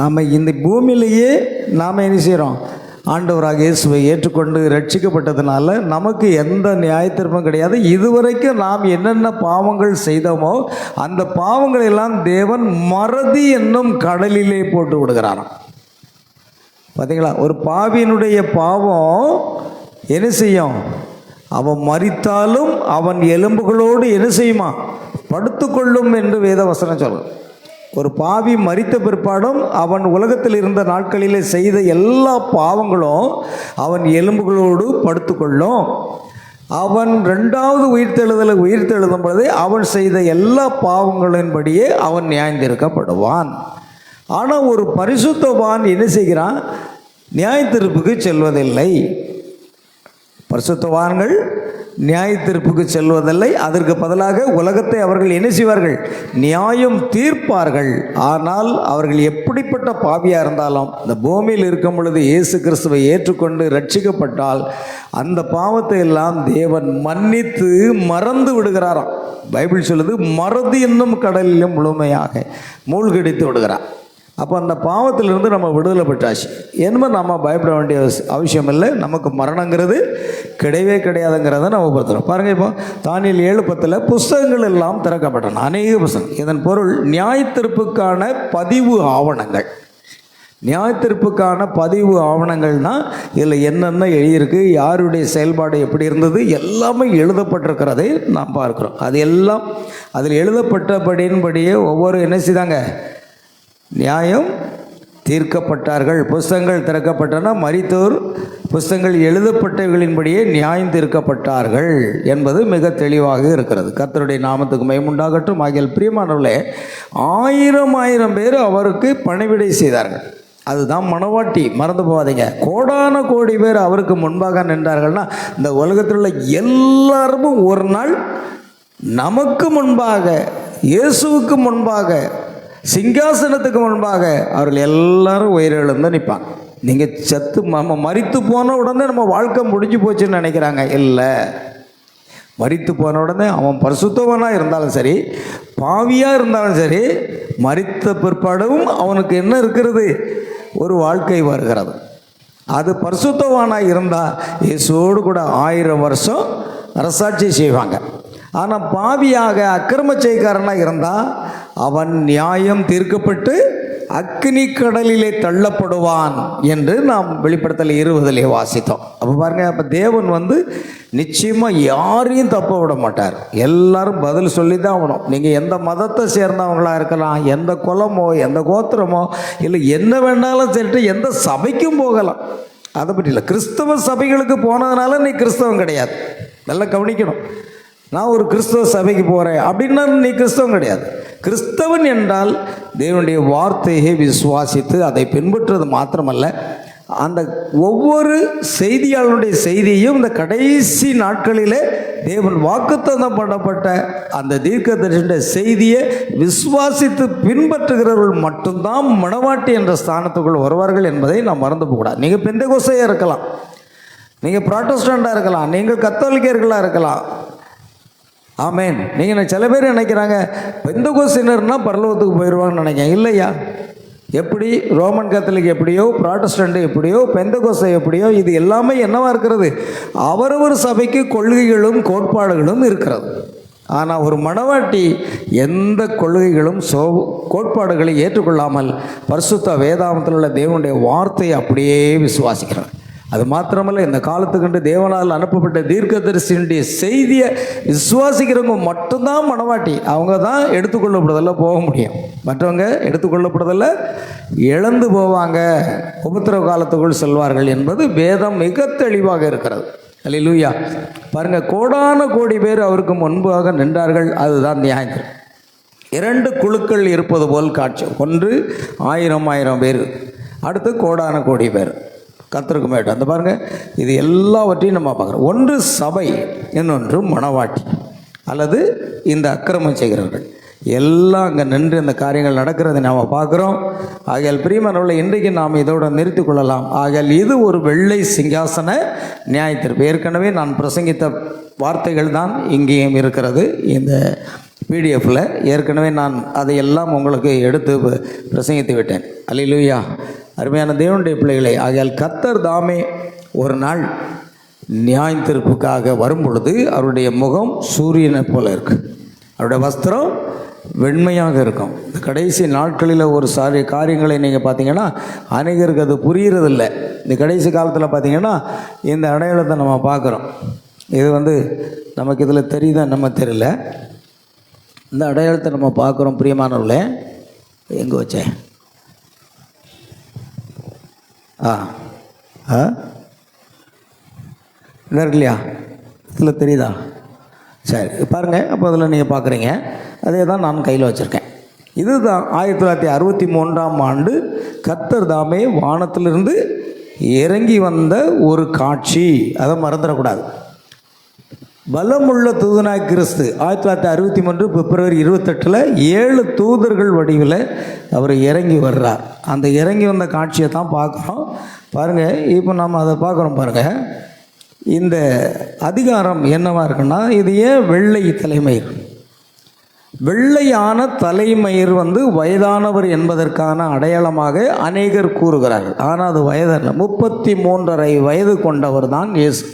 நாம் இந்த பூமியிலேயே நாம் என்ன செய்கிறோம், ஆண்டவராக இயேசுவை ஏற்றுக்கொண்டு ரட்சிக்கப்பட்டதுனால நமக்கு எந்த நியாய தீர்ப்பும் கிடையாது. இதுவரைக்கும் நாம் என்னென்ன பாவங்கள் செய்தோமோ அந்த பாவங்களை எல்லாம் தேவன் மறதி என்னும் கடலிலே போட்டு விடுகிறாராம். பார்த்தீங்களா, ஒரு பாவியினுடைய பாவம் என்ன செய்யும், அவன் மரித்தாலும் அவன் எலும்புகளோடு என்ன செய்யுமா, படுத்துக்கொள்ளும் என்று வேத வசனம் சொல்லும். ஒரு பாவி மரித்த பிற்பாடும் அவன் உலகத்தில் இருந்த நாட்களிலே செய்த எல்லா பாவங்களும் அவன் எலும்புகளோடு படுத்துக்கொள்ளும். அவன் 2வது உயிர்த்தெழுதும் பொழுது அவன் செய்த எல்லா பாவங்களின்படியே அவன் நியாயந்தீர்க்கப்படுவான். ஆனால் ஒரு பரிசுத்தவான் என்ன செய்கிறான், நியாய தீர்ப்புக்கு செல்வதில்லை. பரிசுத்தவான்கள் நியாய தீர்ப்புக்கு செல்வதில்லை. அதற்கு பதிலாக உலகத்தை அவர்கள் என்ன செய்வார்கள், நியாயம் தீர்ப்பார்கள். ஆனால் அவர்கள் எப்படிப்பட்ட பாவியாக இருந்தாலும் இந்த பூமியில் இருக்கும் பொழுது இயேசு கிறிஸ்துவை ஏற்றுக்கொண்டு ரட்சிக்கப்பட்டால் அந்த பாவத்தை எல்லாம் தேவன் மன்னித்து மறந்து விடுகிறாராம். பைபிள் சொல்லுது, மறதி என்னும் கடலிலும் முழுமையாக மூழ்கடித்து விடுகிறார். அப்போ அந்த பாவத்திலிருந்து நம்ம விடுதலை பெற்றாச்சு. என்னமோ நம்ம பயப்பட வேண்டிய அவசியம் இல்லை. நமக்கு மரணங்கிறது கிடையவே கிடையாதுங்கிறத நம்ம பொறுத்துறோம். பாருங்கள், இப்போ தானியேல் 7:10 புஸ்தகங்கள் எல்லாம் திறக்கப்பட்டன, அநேக புஸ்தகம். இதன் பொருள் நியாயத்தீர்ப்புக்கான பதிவு ஆவணங்கள். நியாயத்தீர்ப்புக்கான பதிவு ஆவணங்கள்னால் இதில் என்னென்ன எழுதியிருக்கு, யாருடைய செயல்பாடு எப்படி இருந்தது, எல்லாமே எழுதப்பட்டிருக்கிறதை நாம் பார்க்குறோம். அது எல்லாம் அதில் எழுதப்பட்டபடியின்படியே ஒவ்வொரு என்ன செய்தாங்க, நியாயம் தீர்க்கப்பட்டார்கள். புஸ்தகங்கள் திறக்கப்பட்டன, மரித்தோர் புஸ்தகங்கள் எழுதப்பட்டவர்களின்படியே நியாயம் தீர்க்கப்பட்டார்கள் என்பது மிக தெளிவாக இருக்கிறது. கர்த்தருடைய நாமத்துக்கு மகிமையுண்டாகட்டும். ஆகியால் பிரியமானவர்களே, 1000 பேர் அவருக்கு பணிவிடை செய்தார்கள். அதுதான் மணவாட்டி, மறந்து போகாதீங்க. கோடான கோடி பேர் அவருக்கு முன்பாக நின்றார்கள்னா இந்த உலகத்தில் உள்ள எல்லாரும் ஒரு நாள் நமக்கு முன்பாக, இயேசுவுக்கு முன்பாக, சிங்காசனத்துக்கு முன்பாக அவர்கள் எல்லாரும் உயிரிழந்து நிற்பாங்க. நீங்கள் செத்து மரித்து போன உடனே நம்ம வாழ்க்கை முடிஞ்சு போச்சுன்னு நினைக்கிறாங்க. இல்லை, மரித்து போன உடனே அவன் பரிசுத்தவனாக இருந்தாலும் சரி, பாவியாக இருந்தாலும் சரி, மரித்த பிற்பாடும் அவனுக்கு என்ன இருக்கிறது, ஒரு வாழ்க்கை வருகிறது. அது பரிசுத்தவானாக இருந்தால் இயேசுவோடு கூட 1000 வருஷம் அரசாட்சி செய்வாங்க. ஆனால் பாவியாக அக்கிரம செய்காரனாக இருந்தால் அவன் நியாயம் தீர்க்கப்பட்டு அக்கினி கடலிலே தள்ளப்படுவான் என்று நாம் வெளிப்படுத்தல் 20 வாசித்தோம். அப்போ பாருங்க, அப்போ தேவன் வந்து நிச்சயமாக யாரையும் தப்ப விட மாட்டார். எல்லாரும் பதில் சொல்லி தான் ஆகணும். நீங்கள் எந்த மதத்தை சேர்ந்தவங்களாக இருக்கலாம், எந்த குலமோ எந்த கோத்திரமோ இல்லை என்ன வேணாலும் சரிட்டு எந்த சபைக்கும் போகலாம். அதை பற்றி இல்லை. கிறிஸ்தவ சபைகளுக்கு போனதுனால நீ கிறிஸ்தவம் கிடையாது. நல்லா கவனிக்கணும். நான் ஒரு கிறிஸ்தவ சபைக்கு போகிறேன் அப்படின்னா நீ கிறிஸ்தவம் கிடையாது. கிறிஸ்தவன் என்றால் தேவனுடைய வார்த்தையை விசுவாசித்து அதை பின்பற்றுவது மாத்திரமல்ல, அந்த ஒவ்வொரு செய்தியாளனுடைய செய்தியையும் இந்த கடைசி நாட்களிலே தேவன் வாக்குத்தத்தம் பண்ணப்பட்ட அந்த தீர்க்கதரிசன செய்தியை விசுவாசித்து பின்பற்றுகிறவர்கள் மட்டும்தான் மணவாட்டி என்ற ஸ்தானத்துக்குள் வருவார்கள் என்பதை நாம் மறந்து போகக்கூடாது. நீங்கள் பெந்தெகோஸ்தையாக இருக்கலாம், நீங்கள் புராட்டஸ்டண்டாக இருக்கலாம், நீங்கள் கத்தோலிக்கர்களாக இருக்கலாம். ஆமேன். நீங்கள் சில பேர் நினைக்கிறாங்க பெந்தெகோஸ்தினர்னா பரலோகத்துக்கு போயிடுவாங்கன்னு நினைக்கிறேன். இல்லையா? எப்படி ரோமன் கத்தோலிக் எப்படியோ, புராட்டஸ்டண்ட் எப்படியோ, பெந்தெகோஸ்தை எப்படியோ, இது எல்லாமே என்னவா இருக்கிறது? அவரவர் சபைக்கு கொள்கைகளும் கோட்பாடுகளும் இருக்கிறது. ஆனால் ஒரு மணவாட்டி எந்த கொள்கைகளும் கோட்பாடுகளை ஏற்றுக்கொள்ளாமல் பரிசுத்த வேதாகமத்தில் உள்ள தேவனுடைய வார்த்தையை அப்படியே விசுவாசிக்கிறார். அது மாத்திரமல்ல, இந்த காலத்துக்கென்று தேவனால் அனுப்பப்பட்ட தீர்க்கதரிசியினுடைய செய்தியை விசுவாசிக்கிறவங்க மட்டும்தான் மணவாட்டி. அவங்க தான் எடுத்துக்கொள்ளப்படுறதில்ல போக முடியும். மற்றவங்க எடுத்துக்கொள்ளப்படுறதில்ல, இழந்து போவாங்க, உபத்திரவ காலத்துக்குள் செல்வார்கள் என்பது வேதம் மிக தெளிவாக இருக்கிறது. அல்லேலூயா. பாருங்கள், கோடான கோடி பேர் அவருக்கு முன்பாக நின்றார்கள். அதுதான் நியாயம். 2 குழுக்கள் இருப்பது போல் காட்சி. ஒன்று 1000 பேர், அடுத்து கோடான கோடி பேர் கர்த்தருக்கு மேட்டு. அந்த பாருங்கள், இது எல்லாவற்றையும் நம்ம பார்க்குறோம். ஒன்று சபை, இன்னொன்று மணவாட்டி அல்லது இந்த அக்கிரமம் செய்கிறவர்கள். எல்லாம் அங்கே நின்று இந்த காரியங்கள் நடக்கிறதை நாம் பார்க்குறோம். ஆகையால் பிரியமானவர்களை, இன்றைக்கு நாம் இதோடு நிறுத்தி கொள்ளலாம். ஆகையால் இது ஒரு வெள்ளை சிங்காசன நியாயத்தீர்ப்பு. ஏற்கனவே நான் பிரசங்கித்த வார்த்தைகள் தான் இங்கேயும் இருக்கிறது. இந்த பிடிஎஃப்பில் ஏற்கனவே நான் அதையெல்லாம் உங்களுக்கு எடுத்து பிரசங்கித்து விட்டேன். அல்லேலூயா. அருமையான தேவனுடைய பிள்ளைகளை, ஆகையால் கர்த்தர் தாமே ஒரு நாள் நியாயத்தீர்ப்புக்காக வரும் பொழுது அவருடைய முகம் சூரியனை போல இருக்கு, அவருடைய வஸ்திரம் வெண்மையாக இருக்கும். இந்த கடைசி நாட்களில் ஒரு காரியங்களை நீங்கள் பார்த்தீங்கன்னா அநேகருக்கு அது புரிகிறதில்லை. இந்த கடைசி காலத்தில் பார்த்தீங்கன்னா இந்த அடையாளத்தை நம்ம பார்க்குறோம். இது வந்து நமக்கு இதில் தெரியுதா நம்ம தெரியல. இந்த அடையாளத்தை நம்ம பார்க்குறோம். பிரியமானவர்களே, எங்கே வச்சேன்? என்ன இருக்கு இல்லையா? இதில் தெரியுதா? சரி பாருங்கள். அப்போ அதில் நீங்கள் பார்க்குறீங்க. அதே தான் நான் கையில் வச்சுருக்கேன். இதுதான் 1963ஆம் ஆண்டு கர்த்தர் தாமே வானத்திலிருந்து இறங்கி வந்த ஒரு காட்சி. அதை மறந்துடக்கூடாது. பலமுள்ள தூதனாய் கிறிஸ்து 1963 பிப்ரவரி 28 7 தூதர்கள் வடிவில் அவர் இறங்கி வர்றார். அந்த இறங்கி வந்த காட்சியை தான் பார்க்குறோம். பாருங்கள், இப்போ நம்ம அதை பார்க்குறோம். பாருங்கள், இந்த அதிகாரம் என்னவாக இருக்குன்னா, இது ஏன் வெள்ளை தலைமயிர்? வெள்ளையான தலைமயிர் வயதானவர் என்பதற்கான அடையாளமாக அநேகர் கூறுகிறார்கள். ஆனால் அது வயதல்ல, 33.5 வயது கொண்டவர் தான் இயேசு.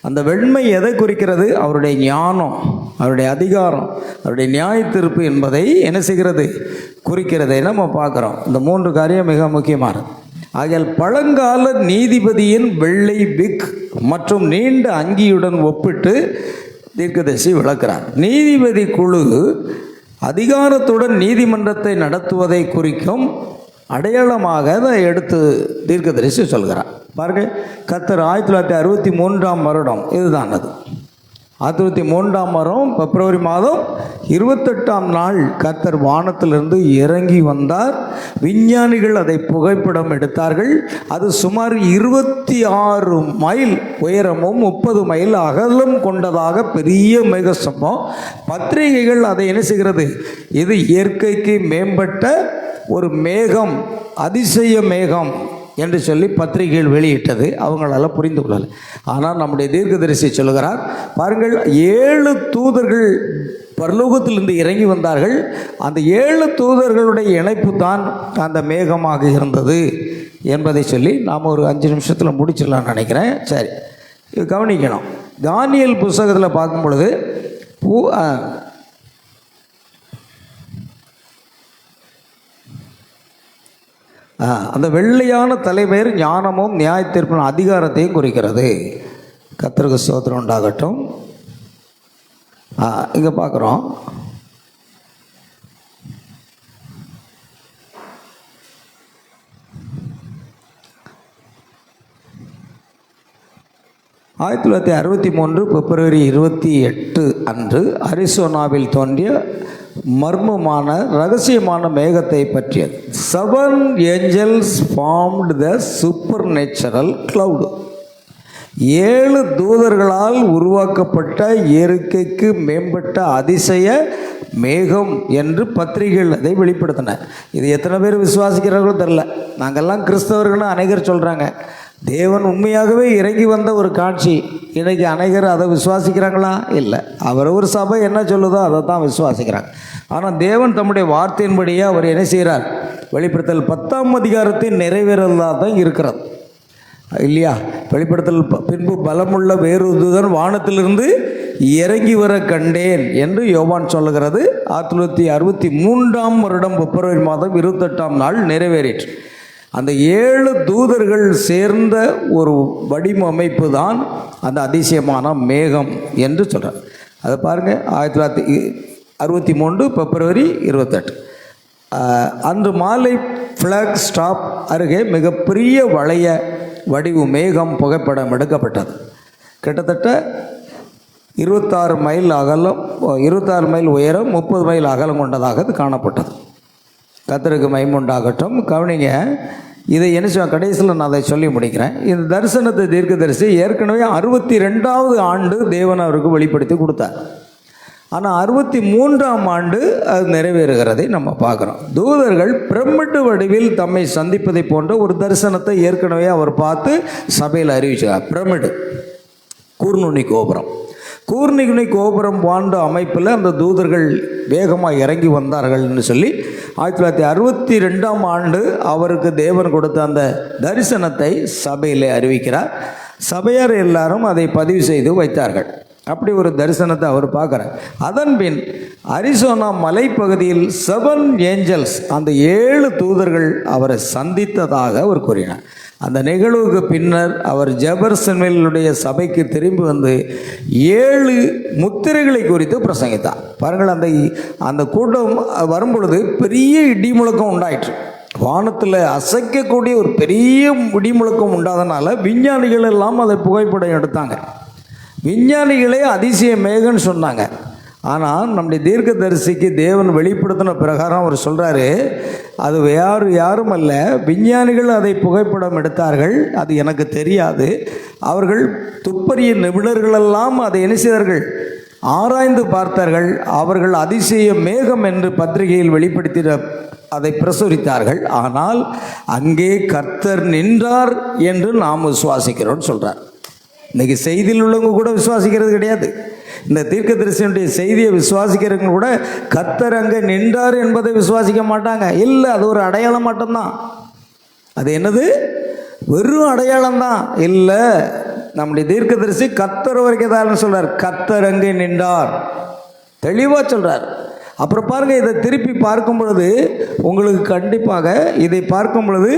அந்த வெண்மை எதை குறிக்கிறது? அவருடைய ஞானம், அவருடைய அதிகாரம், அவருடைய நியாயத்தீர்ப்பு என்பதை என்ன செய்கிறது? குறிக்கிறதை நம்ம பார்க்குறோம். இந்த 3 காரியம் மிக முக்கியமானது. ஆகையால் பழங்கால நீதிபதியின் வெள்ளை விக் மற்றும் நீண்ட அங்கியுடன் ஒப்பிட்டு தீர்க்கதரிசி விளக்கிறார். நீதிபதி குழு அதிகாரத்துடன் நீதிமன்றத்தை நடத்துவதை குறிக்கும் அடையாளமாக அதை எடுத்து தீர்க்கதரிசி சொல்கிறார். பாருங்கள், கர்த்தர் 1963ஆம் வருடம் இதுதான். அது 1963ஆம் வருடம் பிப்ரவரி மாதம் 28ஆம் நாள் கர்த்தர் வானத்திலிருந்து இறங்கி வந்தார். விஞ்ஞானிகள் அதை புகைப்படம் எடுத்தார்கள். அது சுமார் 26 மைல் உயரமும் 30 மைல் அகலம் கொண்டதாக பெரிய மேகஸ்தம்பம். பத்திரிகைகள் அதை என்ன செய்கிறது? இது இயற்கைக்கு மேம்பட்ட ஒரு மேகம், அதிசய மேகம் என்று சொல்லி பத்திரிகைகள் வெளியிட்டது. அவங்களால புரிந்து கொள்ளலை. ஆனால் நம்முடைய தீர்க்கதரிசி சொல்லுகிறார், பாருங்கள், 7 தூதர்கள் பரலோகத்திலிருந்து இறங்கி வந்தார்கள். அந்த 7 தூதர்களுடைய இணைப்பு தான் அந்த மேகமாக இருந்தது என்பதை சொல்லி நாம் ஒரு 5 நிமிஷத்தில் முடிச்சிடலான்னு நினைக்கிறேன். சரி, இது கவனிக்கணும். தானியேல் புஸ்தகத்தில் பார்க்கும் பொழுது அந்த வெள்ளையான தலைமையர் ஞானமும் நியாயத்தீர்ப்பின் அதிகாரத்தையும் குறிக்கிறது. கர்த்தருக்கு ஸ்தோத்திரம் உண்டாகட்டும். இங்கே பார்க்குறோம், ஆயிரத்தி 1963 பிப்ரவரி 28 அன்று அரிசோனாவில் தோன்றிய மர்மமான ரகசியமான மேகத்தை பற்றியது. 7 angels formed the supernatural cloud. 7 தூதர்களால் உருவாக்கப்பட்ட இயற்கைக்கு மேம்பட்ட அதிசய மேகம் என்று பத்திரிகைகள் அதை வெளிப்படுத்தின. இது எத்தனை பேர் விசுவாசிக்கிறார்களோ தெரில. நாங்கள்லாம் கிறிஸ்தவர்கள்னு அநேகர் சொல்கிறாங்க. தேவன் உண்மையாகவே இறங்கி வந்த ஒரு காட்சி. இன்றைக்கி அநேகர் அதை விசுவாசிக்கிறாங்களா? இல்லை. அவர் ஒரு சபை என்ன சொல்லுதோ அதை தான் விசுவாசிக்கிறாங்க. ஆனால் தேவன் தம்முடைய வார்த்தையின்படியே அவர் என்ன செய்கிறார்? வெளிப்படுத்தல் 10ஆம் அதிகாரத்தின் நிறைவேறலாக தான் இருக்கிறது இல்லையா? வெளிப்படுத்தல் பின்பு பலமுள்ள வேறு தூதன் வானத்திலிருந்து இறங்கி வர கண்டேன் என்று யோவான் சொல்லுகிறது. 1963ஆம் வருடம் பிப்ரவரி மாதம் 28ஆம் நாள் நிறைவேறிற்று. அந்த 7 தூதர்கள் சேர்ந்த ஒரு வடிவமைப்பு தான் அந்த அதிசயமான மேகம் என்று சொல்கிறார். அதை பாருங்கள், 1963 பிப்ரவரி 28 அன்று மாலை ஃப்ளாக் ஸ்டாப் அருகே மிகப்பெரிய வளைய வடிவு மேகம் புகைப்படம் எடுக்கப்பட்டது. கிட்டத்தட்ட 26 மைல் அகலம், 26 மைல் உயரம், 30 மைல் அகலம் கொண்டதாக அது காணப்பட்டது. கர்த்தருக்கு மகிமை உண்டாகட்டும். கவனிங்க, இதை என்ன செய்ய கடைசியில் நான் அதை சொல்லி முடிக்கிறேன். இந்த தரிசனத்தை தீர்க்கதரிசி ஏற்கனவே 62வது ஆண்டு தேவன் அவருக்கு வெளிப்படுத்தி கொடுத்தார். ஆனால் 63ஆம் ஆண்டு அது நிறைவேறுகிறதை நம்ம பார்க்குறோம். தூதர்கள் பிரமிடு வடிவில் தம்மை சந்திப்பதை போன்ற ஒரு தரிசனத்தை ஏற்கனவே அவர் பார்த்து சபையில் அறிவிச்சார். பிரமிடு, கூர்நுனி கோபுரம். கூர்நுனி கோபுரம் போன்ற அமைப்பில் அந்த தூதர்கள் வேகமாக இறங்கி வந்தார்கள்னு சொல்லி 1962ஆம் ஆண்டு அவருக்கு தேவன் கொடுத்த அந்த தரிசனத்தை சபையில் அறிவிக்கிறார். சபையார் எல்லாரும் அதை பதிவு செய்து வைத்தார்கள். அப்படி ஒரு தரிசனத்தை அவர் பார்க்குறார். அதன் பின் அரிசோனா மலைப்பகுதியில் 7 angels, அந்த 7 தூதர்கள் அவரை சந்தித்ததாக அவர் கூறினார். அந்த நிகழ்வுக்கு பின்னர் அவர் ஜெபர்சன்வில்லுடைய சபைக்கு திரும்பி வந்து 7 முத்திரைகளை குறித்து பிரசங்கித்தார். பாருங்கள், அந்த கூட்டம் வரும்பொழுது பெரிய இடி முழக்கம் உண்டாயிற்று. வானத்தில் அசைக்கக்கூடிய ஒரு பெரிய இடி முழக்கம் உண்டாதனால விஞ்ஞானிகள் எல்லாம் அதை புகைப்படம் எடுத்தாங்க. விஞ்ஞானிகளே அதிசய மேகன்னு சொன்னாங்க. ஆனால் நம்முடைய தீர்க்கதரிசிக்கு தேவன் வெளிப்படுத்தின பிரகாரம் அவர் சொல்கிறாரு, அது யாரும் அல்ல, விஞ்ஞானிகள் அதை புகைப்படம் எடுத்தார்கள், அது எனக்கு தெரியாது. அவர்கள் துப்பறிய நிபுணர்களெல்லாம் அதை என்ன செய்தார்கள்? ஆராய்ந்து பார்த்தார்கள். அவர்கள் அதிசய மேகம் என்று பத்திரிகையில் வெளிப்படுத்தி அதை பிரசுரித்தார்கள். ஆனால் அங்கே கர்த்தர் நின்றார் என்று நாம் விசுவாசிக்கிறோம்னு சொல்கிறார். இன்றைக்கி செய்தியில் உள்ளவங்க கூட விசுவாசிக்கிறது கிடையாது. இந்த தீர்க்கதரிசியினுடைய செய்தியை விசுவாசிக்கிறவங்க கூட கர்த்தர் அங்கே நின்றார் என்பதை விசுவாசிக்க மாட்டாங்க. இல்லை, அது ஒரு அடையாளம் மட்டும்தான். அது என்னது? வெறும் அடையாளம்தான். இல்லை, நம்முடைய தீர்க்கதரிசி கர்த்தர் வரைக்கும் தான் சொல்கிறார். கர்த்தர் அங்கே நின்றார் தெளிவாக சொல்கிறார். அப்புறம் பாருங்கள், இதை திருப்பி பார்க்கும் பொழுது உங்களுக்கு கண்டிப்பாக இதை பார்க்கும் பொழுது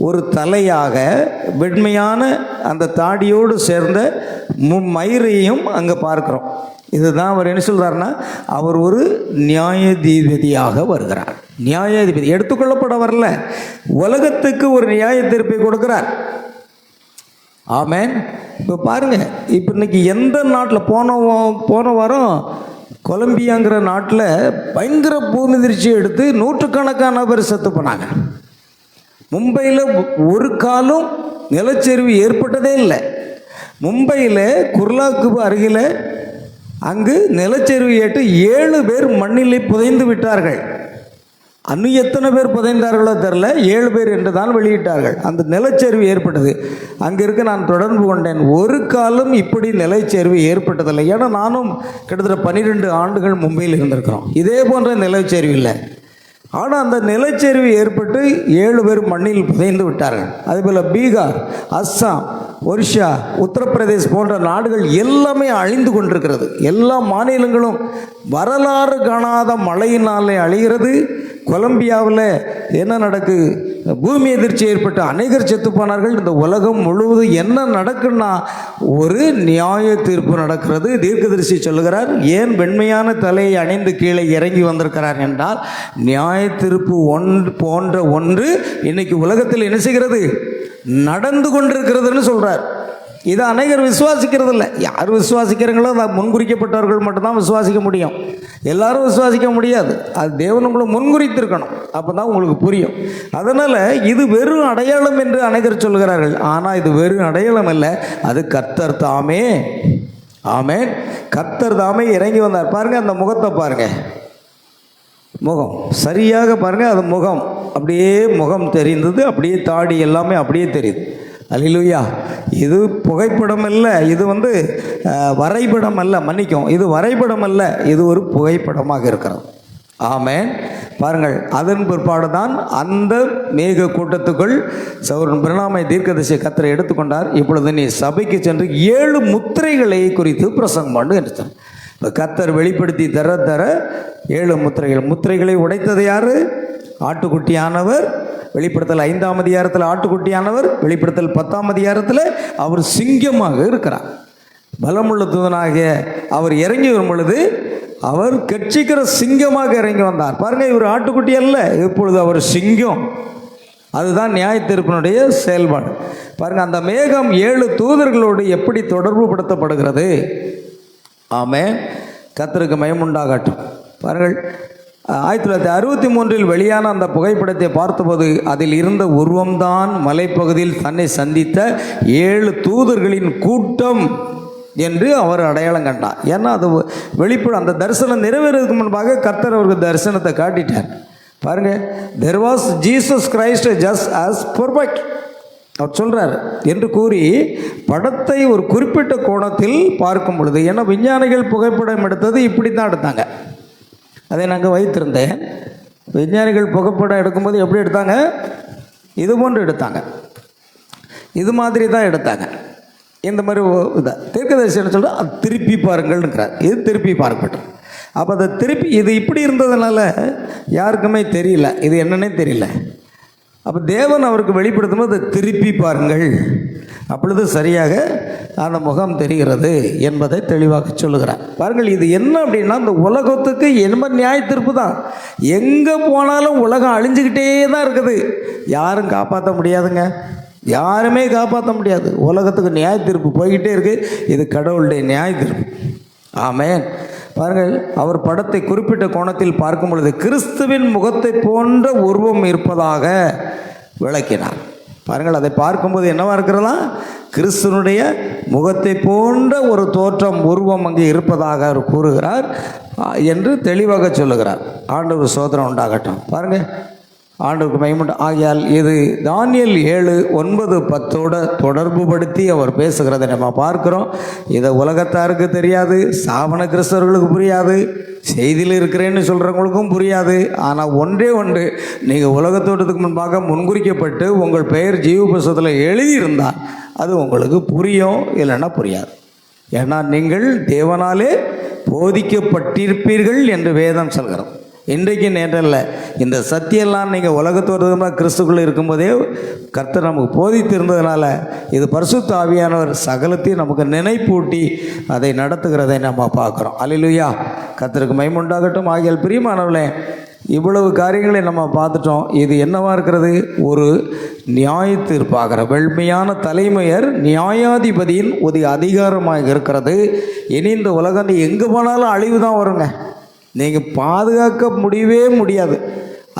ஒரு தலையாக வெண்மையான அந்த தாடியோடு சேர்ந்த மயிரையும் அங்கே பார்க்குறோம். இதுதான் அவர் என்ன சொல்கிறாருன்னா, அவர் ஒரு நியாயாதிபதியாக வருகிறார். நியாயாதிபதி எடுத்துக்கொள்ளப்பட வரல, உலகத்துக்கு ஒரு நியாய தீர்ப்பை கொடுக்கிறார். ஆமேன். இப்போ பாருங்கள், இப்போ இன்றைக்கி எந்த நாட்டில் போன வாரம் கொலம்பியாங்கிற நாட்டில் பயங்கர பூமி அதிர்ச்சி எடுத்து நூற்றுக்கணக்கான பேர் செத்து போனாங்க. மும்பையில் ஒரு காலம் நிலச்சரிவு ஏற்பட்டதே இல்லை. மும்பையில் குர்லாக்கு அருகில் அங்கு நிலச்சரிவு ஏற்று 7 பேர் மண்ணிலே புதைந்து விட்டார்கள். இன்னும் எத்தனை பேர் புதைந்தார்களோ தெரில, 7 பேர் என்று தான் வெளியிட்டார்கள். அந்த நிலச்சரிவு ஏற்பட்டது. அங்கே இருக்க நான் தொடர்பு கொண்டேன். ஒரு காலம் இப்படி நிலச்சரிவு ஏற்பட்டதில்லை. ஏன்னா நானும் கிட்டத்தட்ட 12 ஆண்டுகள் மும்பையில் இருந்திருக்கிறோம். இதே போன்ற நிலச்சரிவு இல்லை. ஆனால் அந்த நிலச்சரிவு ஏற்பட்டு 7 பேர் மண்ணில் புதைந்து விட்டார்கள். அதேபோல் பீகார், அஸ்ஸாம், ஒரிஷா, உத்தரப்பிரதேஷ் போன்ற நாடுகள் எல்லாமே அழிந்து கொண்டிருக்கிறது. எல்லா மாநிலங்களும் வரலாறு காணாத மழையினாலே அழிகிறது. கொலம்பியாவில் என்ன நடக்குது? பூமி எதிர்ச்சி ஏற்பட்டு அநேகர் செத்து போனார்கள். இந்த உலகம் முழுவதும் என்ன நடக்குன்னா ஒரு நியாய தீர்ப்பு நடக்கிறது. தீர்க்கதரிசி சொல்லுகிறார், ஏன் வெண்மையான தலையை அணிந்து கீழே இறங்கி வந்திருக்கிறார் என்றால், நியாய தீர்ப்பு போன்ற ஒன்று இன்னைக்கு உலகத்தில் என்ன செய்கிறது, நடந்து கொண்டிருக்கிறதுன்னு சொல்கிறார். இதை அநேகர் விசுவாசிக்கிறது இல்லை. யார் விசுவாசிக்கிறாங்களோ அதை முன்குறிக்கப்பட்டவர்கள் மட்டும்தான் விசுவாசிக்க முடியும். எல்லாரும் விசுவாசிக்க முடியாது. அது தேவன் உங்களை முன்குறித்திருக்கணும், அப்போ தான் உங்களுக்கு புரியும். அதனால் இது வெறும் அடையாளம் என்று அநேகர் சொல்கிறார்கள். ஆனால் இது வெறும் அடையாளம் இல்லை, அது கர்த்தர் தாமே. ஆமென். கர்த்தர் தாமே இறங்கி வந்தார். பாருங்கள், அந்த முகத்தை பாருங்கள், முகம் சரியாக பாருங்கள், அது முகம் அப்படியே முகம் தெரிந்தது, அப்படியே தாடி எல்லாமே அப்படியே தெரியுது. அல்லேலூயா. இது புகைப்படம் அல்ல, இது வரைபடம் அல்ல, மன்னிக்கும், இது வரைபடம் அல்ல, இது ஒரு புகைப்படமாக இருக்கிறது. ஆமென். பாருங்கள், அதன் பிற்பாடு தான் அந்த மேக கூட்டத்துக்குள் சகோதரன் பிரணாமை தீர்க்கதரிசி கர்த்தரை எடுத்துக்கொண்டார். இப்பொழுது நீ சபைக்கு சென்று 7 முத்திரைகளை குறித்து பிரசங்கம் பண்ணு என்று சொன்னார். இப்போ கர்த்தர் வெளிப்படுத்தி தர 7 முத்திரைகளை உடைத்தது யாரு? ஆட்டுக்குட்டியானவர். வெளிப்படுத்தல் 5ஆம் அதிகாரத்தில் ஆட்டுக்குட்டியானவர், வெளிப்படுத்தல் 10ஆம் அதிகாரத்தில் அவர் சிங்கமாக இருக்கிறார். பலமுள்ள தூதனாகிய அவர் இறங்கி வரும் பொழுது அவர் கட்சிக்கிற சிங்கமாக இறங்கி வந்தார். பாருங்கள், இவர் ஆட்டுக்குட்டி அல்ல, இப்பொழுது அவர் சிங்கம். அதுதான் நியாய தீர்ப்பினுடைய செயல்பாடு. பாருங்கள், அந்த மேகம் 7 தூதர்களோடு எப்படி தொடர்பு படுத்தப்படுகிறது. ஆமென். கர்த்தருக்கு மகிமை உண்டாகட்டும். பாருங்கள், 1963 வெளியான அந்த புகைப்படத்தை பார்த்தபோது அதில் இருந்த உருவம்தான் மலைப்பகுதியில் தன்னை சந்தித்த 7 தூதர்களின் கூட்டம் என்று அவர் அடையாளம் கண்டார். ஏன்னா அது வெளிப்படும். அந்த தரிசனம் நிறைவேறதுக்கு முன்பாக கர்த்தர் அவருக்கு தரிசனத்தை காட்டிட்டார். பாருங்கள், there was Jesus Christ just as perfect அவர் சொல்கிறார் என்று கூறி படத்தை ஒரு குறிப்பிட்ட கோணத்தில் பார்க்கும் பொழுது, ஏன்னா விஞ்ஞானிகள் புகைப்படம் எடுத்தது இப்படி தான் எடுத்தாங்க. அதை நாங்கள் வைத்திருந்தேன். விஞ்ஞானிகள் புகைப்படம் எடுக்கும்போது எப்படி எடுத்தாங்க? இது போன்று எடுத்தாங்க, இது மாதிரி தான் எடுத்தாங்க. இந்த மாதிரி இதை தீர்க்கதரிசி என்ன சொல்கிறார், அது திருப்பி பாருங்கள்ங்கிறார். இது திருப்பி பார்க்கட்டும். அப்போ அதை திருப்பி இது இப்படி இருந்ததுனால யாருக்குமே தெரியல, இது என்னன்னே தெரியல. அப்போ தேவன் அவருக்கு வெளிப்படுத்தும் போது அதை திருப்பி பாருங்கள், அப்பொழுது சரியாக அந்த முகம் தெரிகிறது என்பதை தெளிவாக சொல்லுகிறார். பாருங்கள், இது என்ன அப்படின்னா, இந்த உலகத்துக்கு என்ன நியாய தீர்ப்பு தான். எங்கே போனாலும் உலகம் அழிஞ்சுக்கிட்டே தான் இருக்குது. யாரும் காப்பாற்ற முடியாதுங்க, யாருமே காப்பாற்ற முடியாது. உலகத்துக்கு நியாய தீர்ப்பு போய்கிட்டே இருக்குது. இது கடவுளுடைய நியாய தீர்ப்பு. ஆமென். பாருங்கள், அவர் படத்தை குறிப்பிட்ட கோணத்தில் பார்க்கும் பொழுது கிறிஸ்துவின் முகத்தை போன்ற உருவம் இருப்பதாக விளக்கினார். பாருங்கள், அதை பார்க்கும்போது என்னவா இருக்கிறதா, கிறிஸ்துவனுடைய முகத்தை போன்ற ஒரு தோற்றம் உருவம் அங்கே இருப்பதாக அவர் கூறுகிறார் என்று தெளிவாக சொல்லுகிறார். ஆண்டவர் சோதனை உண்டாகட்டும். பாருங்கள், ஆண்டவருக்கு மகிமை. ஆகையால் இது தானியேல் 7:9-10 தொடர்பு படுத்தி அவர் பேசுகிறதை நம்ம பார்க்குறோம். இதை உலகத்தாருக்கு தெரியாது, ஸ்தாபன கிறிஸ்தவர்களுக்கு புரியாது, செய்தியில் இருக்கிறேன்னு சொல்கிறவங்களுக்கும் புரியாது. ஆனால் ஒன்றே ஒன்று, நீங்கள் உலகத்தோட்டத்துக்கு முன்பாக முன்குறிக்கப்பட்டு உங்கள் பெயர் ஜீவ புஸ்தகத்தில் எழுதியிருந்தால் அது உங்களுக்கு புரியும், இல்லைன்னா புரியாது. ஏன்னா நீங்கள் தேவனாலே போதிக்கப்பட்டிருப்பீர்கள் என்று வேதம் சொல்கிறோம். இன்றைக்கு நேற்றல்ல, இந்த சத்தியெல்லாம் நீங்கள் உலகத்தோடு கிறிஸ்துக்குள்ளே இருக்கும்போதே கர்த்தர் நமக்கு போதித்திருந்ததுனால இது பரிசுத்த ஆவியானவர் சகலத்தையும் நமக்கு நினைப்பூட்டி அதை நடத்துகிறதை நம்ம பார்க்குறோம். அல்லேலூயா. கர்த்தருக்கு மகிமை உண்டாகட்டும். ஆகியால் பிரியமானவர்களே, இவ்வளவு காரியங்களை நம்ம பார்த்துட்டோம். இது என்னவா இருக்கிறது? ஒரு நியாய தீர்ப்பாகிற வெள்மையான தலைமையர் நியாயாதிபதியின் ஒரு அதிகாரமாக இருக்கிறது. இனி இந்த உலகம் எங்கே போனாலும் அழிவு தான் வருங்க. நீங்கள் பாதுகாக்க முடியவே முடியாது.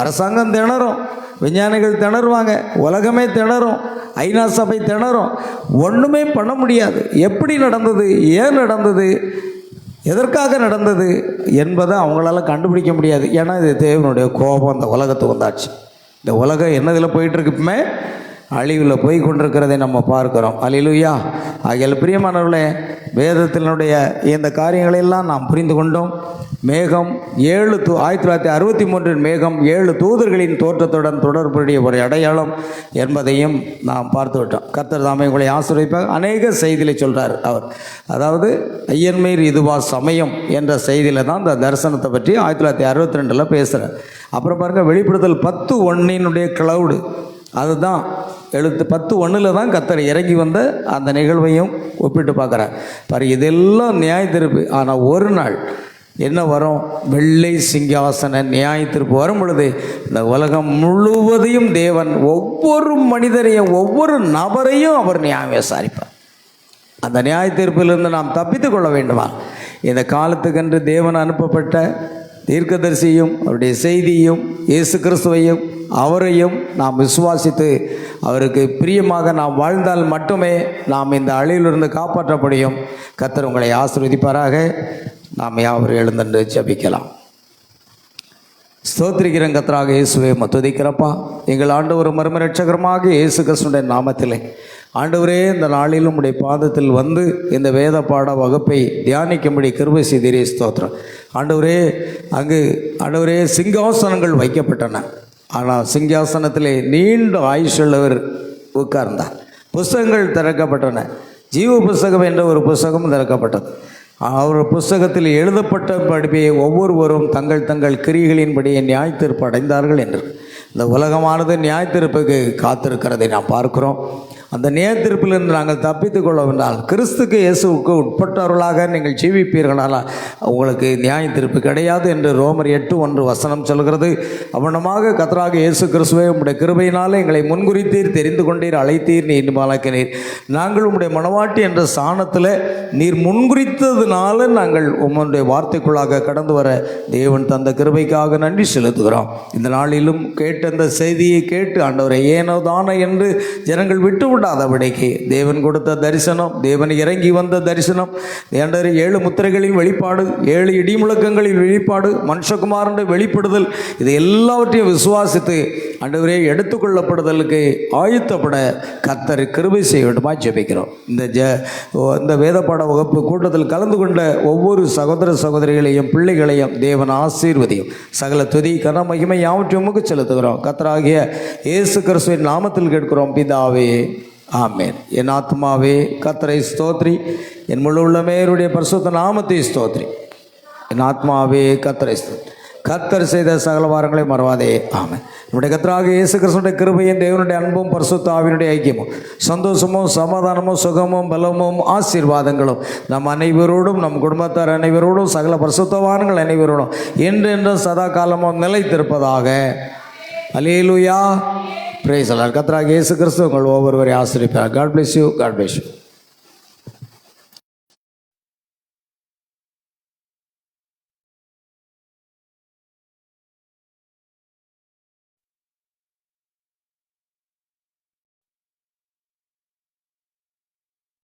அரசாங்கம் திணறும், விஞ்ஞானிகள் திணறுவாங்க, உலகமே திணறும், ஐநா சபை திணறும், ஒன்றுமே பண்ண முடியாது. எப்படி நடந்தது, ஏன் நடந்தது, எதற்காக நடந்தது என்பதை அவங்களால கண்டுபிடிக்க முடியாது. ஏன்னா இது தேவனுடைய கோபம் அந்த உலகத்துக்கு வந்தாச்சு. இந்த உலகம் என்னதில் போயிட்டுருக்குமே, அழிவில் போய் கொண்டிருக்கிறதை நம்ம பார்க்குறோம். அல்லேலூயா. ஆகியால் பிரியமானவர்களே, வேதத்தினுடைய இந்த காரியங்களெல்லாம் நாம் புரிந்து கொண்டோம். மேகம் 1963 மேகம் 7 தூதர்களின் தோற்றத்துடன் தொடர்புடைய ஒரு அடையாளம் என்பதையும் நாம் பார்த்து விட்டோம். கர்த்தர் தாமே உங்களை ஆசீர்வதிப்பார். அநேக செய்திகளை சொல்கிறார் அவர். அதாவது ஐயன்மீர் இதுவா சமயம் என்ற செய்தியில் தான் இந்த தரிசனத்தை பற்றி 1962 பேசுகிறார். அப்புறம் பாருங்கள், வெளிப்படுத்தல் 10:1 கிளவுடு அதுதான் 10:1 தான் கர்த்தர் இறங்கி வந்த அந்த நிகழ்வையும் ஒப்பிட்டு பார்க்குறார். பாரு, இதெல்லாம் நியாய தீர்ப்பு. ஆனால் ஒரு நாள் என்ன வரும்? வெள்ளை சிங்காசன நியாய தீர்ப்பு வரும் பொழுது இந்த உலகம் முழுவதையும் தேவன் ஒவ்வொரு மனிதரையும் ஒவ்வொரு நபரையும் அவர் நியாயம் விசாரிப்பார். அந்த நியாய தீர்ப்பிலிருந்து நாம் தப்பித்து கொள்ள வேண்டுமா? இந்த காலத்துக்கென்று தேவன் அனுப்பப்பட்ட தீர்க்கதரிசியும் அவருடைய செய்தியும் இயேசு கிறிஸ்துவையும் அவரையும் நாம் விசுவாசித்து அவருக்கு பிரியமாக நாம் வாழ்ந்தால் மட்டுமே நாம் இந்த அழிவிலிருந்து காப்பாற்ற முடியும். கர்த்தர் உங்களை ஆசீர்வதிப்பாராக. நாம் யாவரும் எழுந்தென்று ஜெபிக்கலாம். ஸ்தோத்திரிக்கிறேன் கர்த்தராக இயேசுவே, துதிக்கிறப்பா. எங்கள் ஆண்டவர் மர்ம இரட்சகரமாக இயேசு கிறிஸ்துவின் நாமத்திலே ஆண்டவரே, இந்த நாளிலும் உடைய பாதத்தில் வந்து இந்த வேத பாட வகுப்பை தியானிக்கும்படி கிருபை செய்தீரே. ஸ்தோத்திரம் ஆண்டவரே. ஆண்டவரே, சிங்காசனங்கள் வைக்கப்பட்டன. ஆனால் சிங்காசனத்திலே நீண்ட ஆயுஷுள்ளவர் உட்கார்ந்தார். புஸ்தகங்கள் திறக்கப்பட்டன. ஜீவ புஸ்தகம் என்ற ஒரு புஸ்தகம் திறக்கப்பட்டது. அவர் புஸ்தகத்தில் எழுதப்பட்டபடியே ஒவ்வொருவரும் தங்கள் தங்கள் கிரியைகளின்படி நியாய தீர்ப்பு அடைந்தார்கள் என்று. இந்த உலகமானது நியாய தீர்ப்புக்கு காத்திருக்கிறதை நாம் பார்க்கிறோம். அந்த நியாய தீர்ப்பிலிருந்து நாங்கள் தப்பித்து கொள்ளவென்றால் கிறிஸ்துக்கு இயேசுவுக்கு உட்பட்டவர்களாக நீங்கள் ஜீவிப்பீர்களால் உங்களுக்கு நியாய தீர்ப்பு கிடையாது என்று ரோமர் 8:1 வசனம் சொல்கிறது. அவனமாக கர்த்தராக இயேசு கிறிஸ்துவை உம்முடைய கிருபையினால் எங்களை முன்குறித்தீர், தெரிந்து கொண்டீர், அழைத்தீர், நீர் பாலக்கினீர். நாங்கள் உம்முடைய மனவாட்டி என்ற ஸ்தானத்தில் நீர் முன்குறித்ததுனால நாங்கள் உம்முடைய வார்த்தைக்குள்ளாக கடந்து வர தேவன் தந்த கிருபைக்காக நன்றி செலுத்துகிறோம். இந்த நாளிலும் கேட்ட அந்த செய்தியை கேட்டு ஆண்டவரை ஏனோ தானோ என்று ஜனங்கள் விட்டு விடாதபடிக்கு தேவன் கொடுத்த தரிசனம், தேவன் இறங்கி வந்த தரிசனம், 7 முத்திரைகளின் வெளிப்பாடு, 7 இடிமுழக்கங்களின் வெளிப்பாடு, மனுஷகுமாரனுடைய வெளிப்படுதல், இது எல்லாவற்றையும் விசுவாசித்து ஆண்டவரே எடுத்துக்கொள்ளப்படுதலுக்கு ஆயத்தப்பட கர்த்தர் கிருபை செய்ய வேண்டுமா ஜெபிக்கிறோம். இந்த வேதப்பாட வகுப்பு கூட்டத்தில் கலந்து கொண்ட ஒவ்வொரு சகோதர சகோதரிகளையும் பிள்ளைகளையும் தேவன் ஆசீர்வதியும். சகல துதி கன மகிமை யாவற்றையும் உமக்கு செலுத்துகிறோம். கர்த்தராகிய இயேசு கிறிஸ்துவின் நாமத்தில் கேட்கிறோம் பிதாவே, ஆமென். என் ஆத்மாவே கர்த்தரை ஸ்தோத்ரி, என் முழு உள்ளமேருடைய பரிசுத்த நாமத்தை ஸ்தோத்ரி. என் ஆத்மாவே கர்த்தரை ஸ்தோத்ரி. கர்த்தர் செய்த சகல வாரங்களை மறவாதே. ஆமென். நம்முடைய கர்த்தராக இயேசு கிறிஸ்துவினுடைய கிருபையும் தேவனுடைய அன்பும் பரிசுத்த ஆவியினுடைய ஐக்கியமும் சந்தோஷமும் சமாதானமும் சுகமும் பலமும் ஆசீர்வாதங்களும் நம் அனைவரோடும், நம் குடும்பத்தார் அனைவரோடும், சகல பரிசுத்தவான்கள் அனைவரோடும் என்றென்றும் சதா காலமும் நிலைத்திருப்பதாக. அல்லேலூயா. Price the Lord. கர்த்தராகிய இயேசு கிறிஸ்து உங்கள் ஒவ்வொருவரை ஆசீர்வதிப்பார். God bless you. God bless you.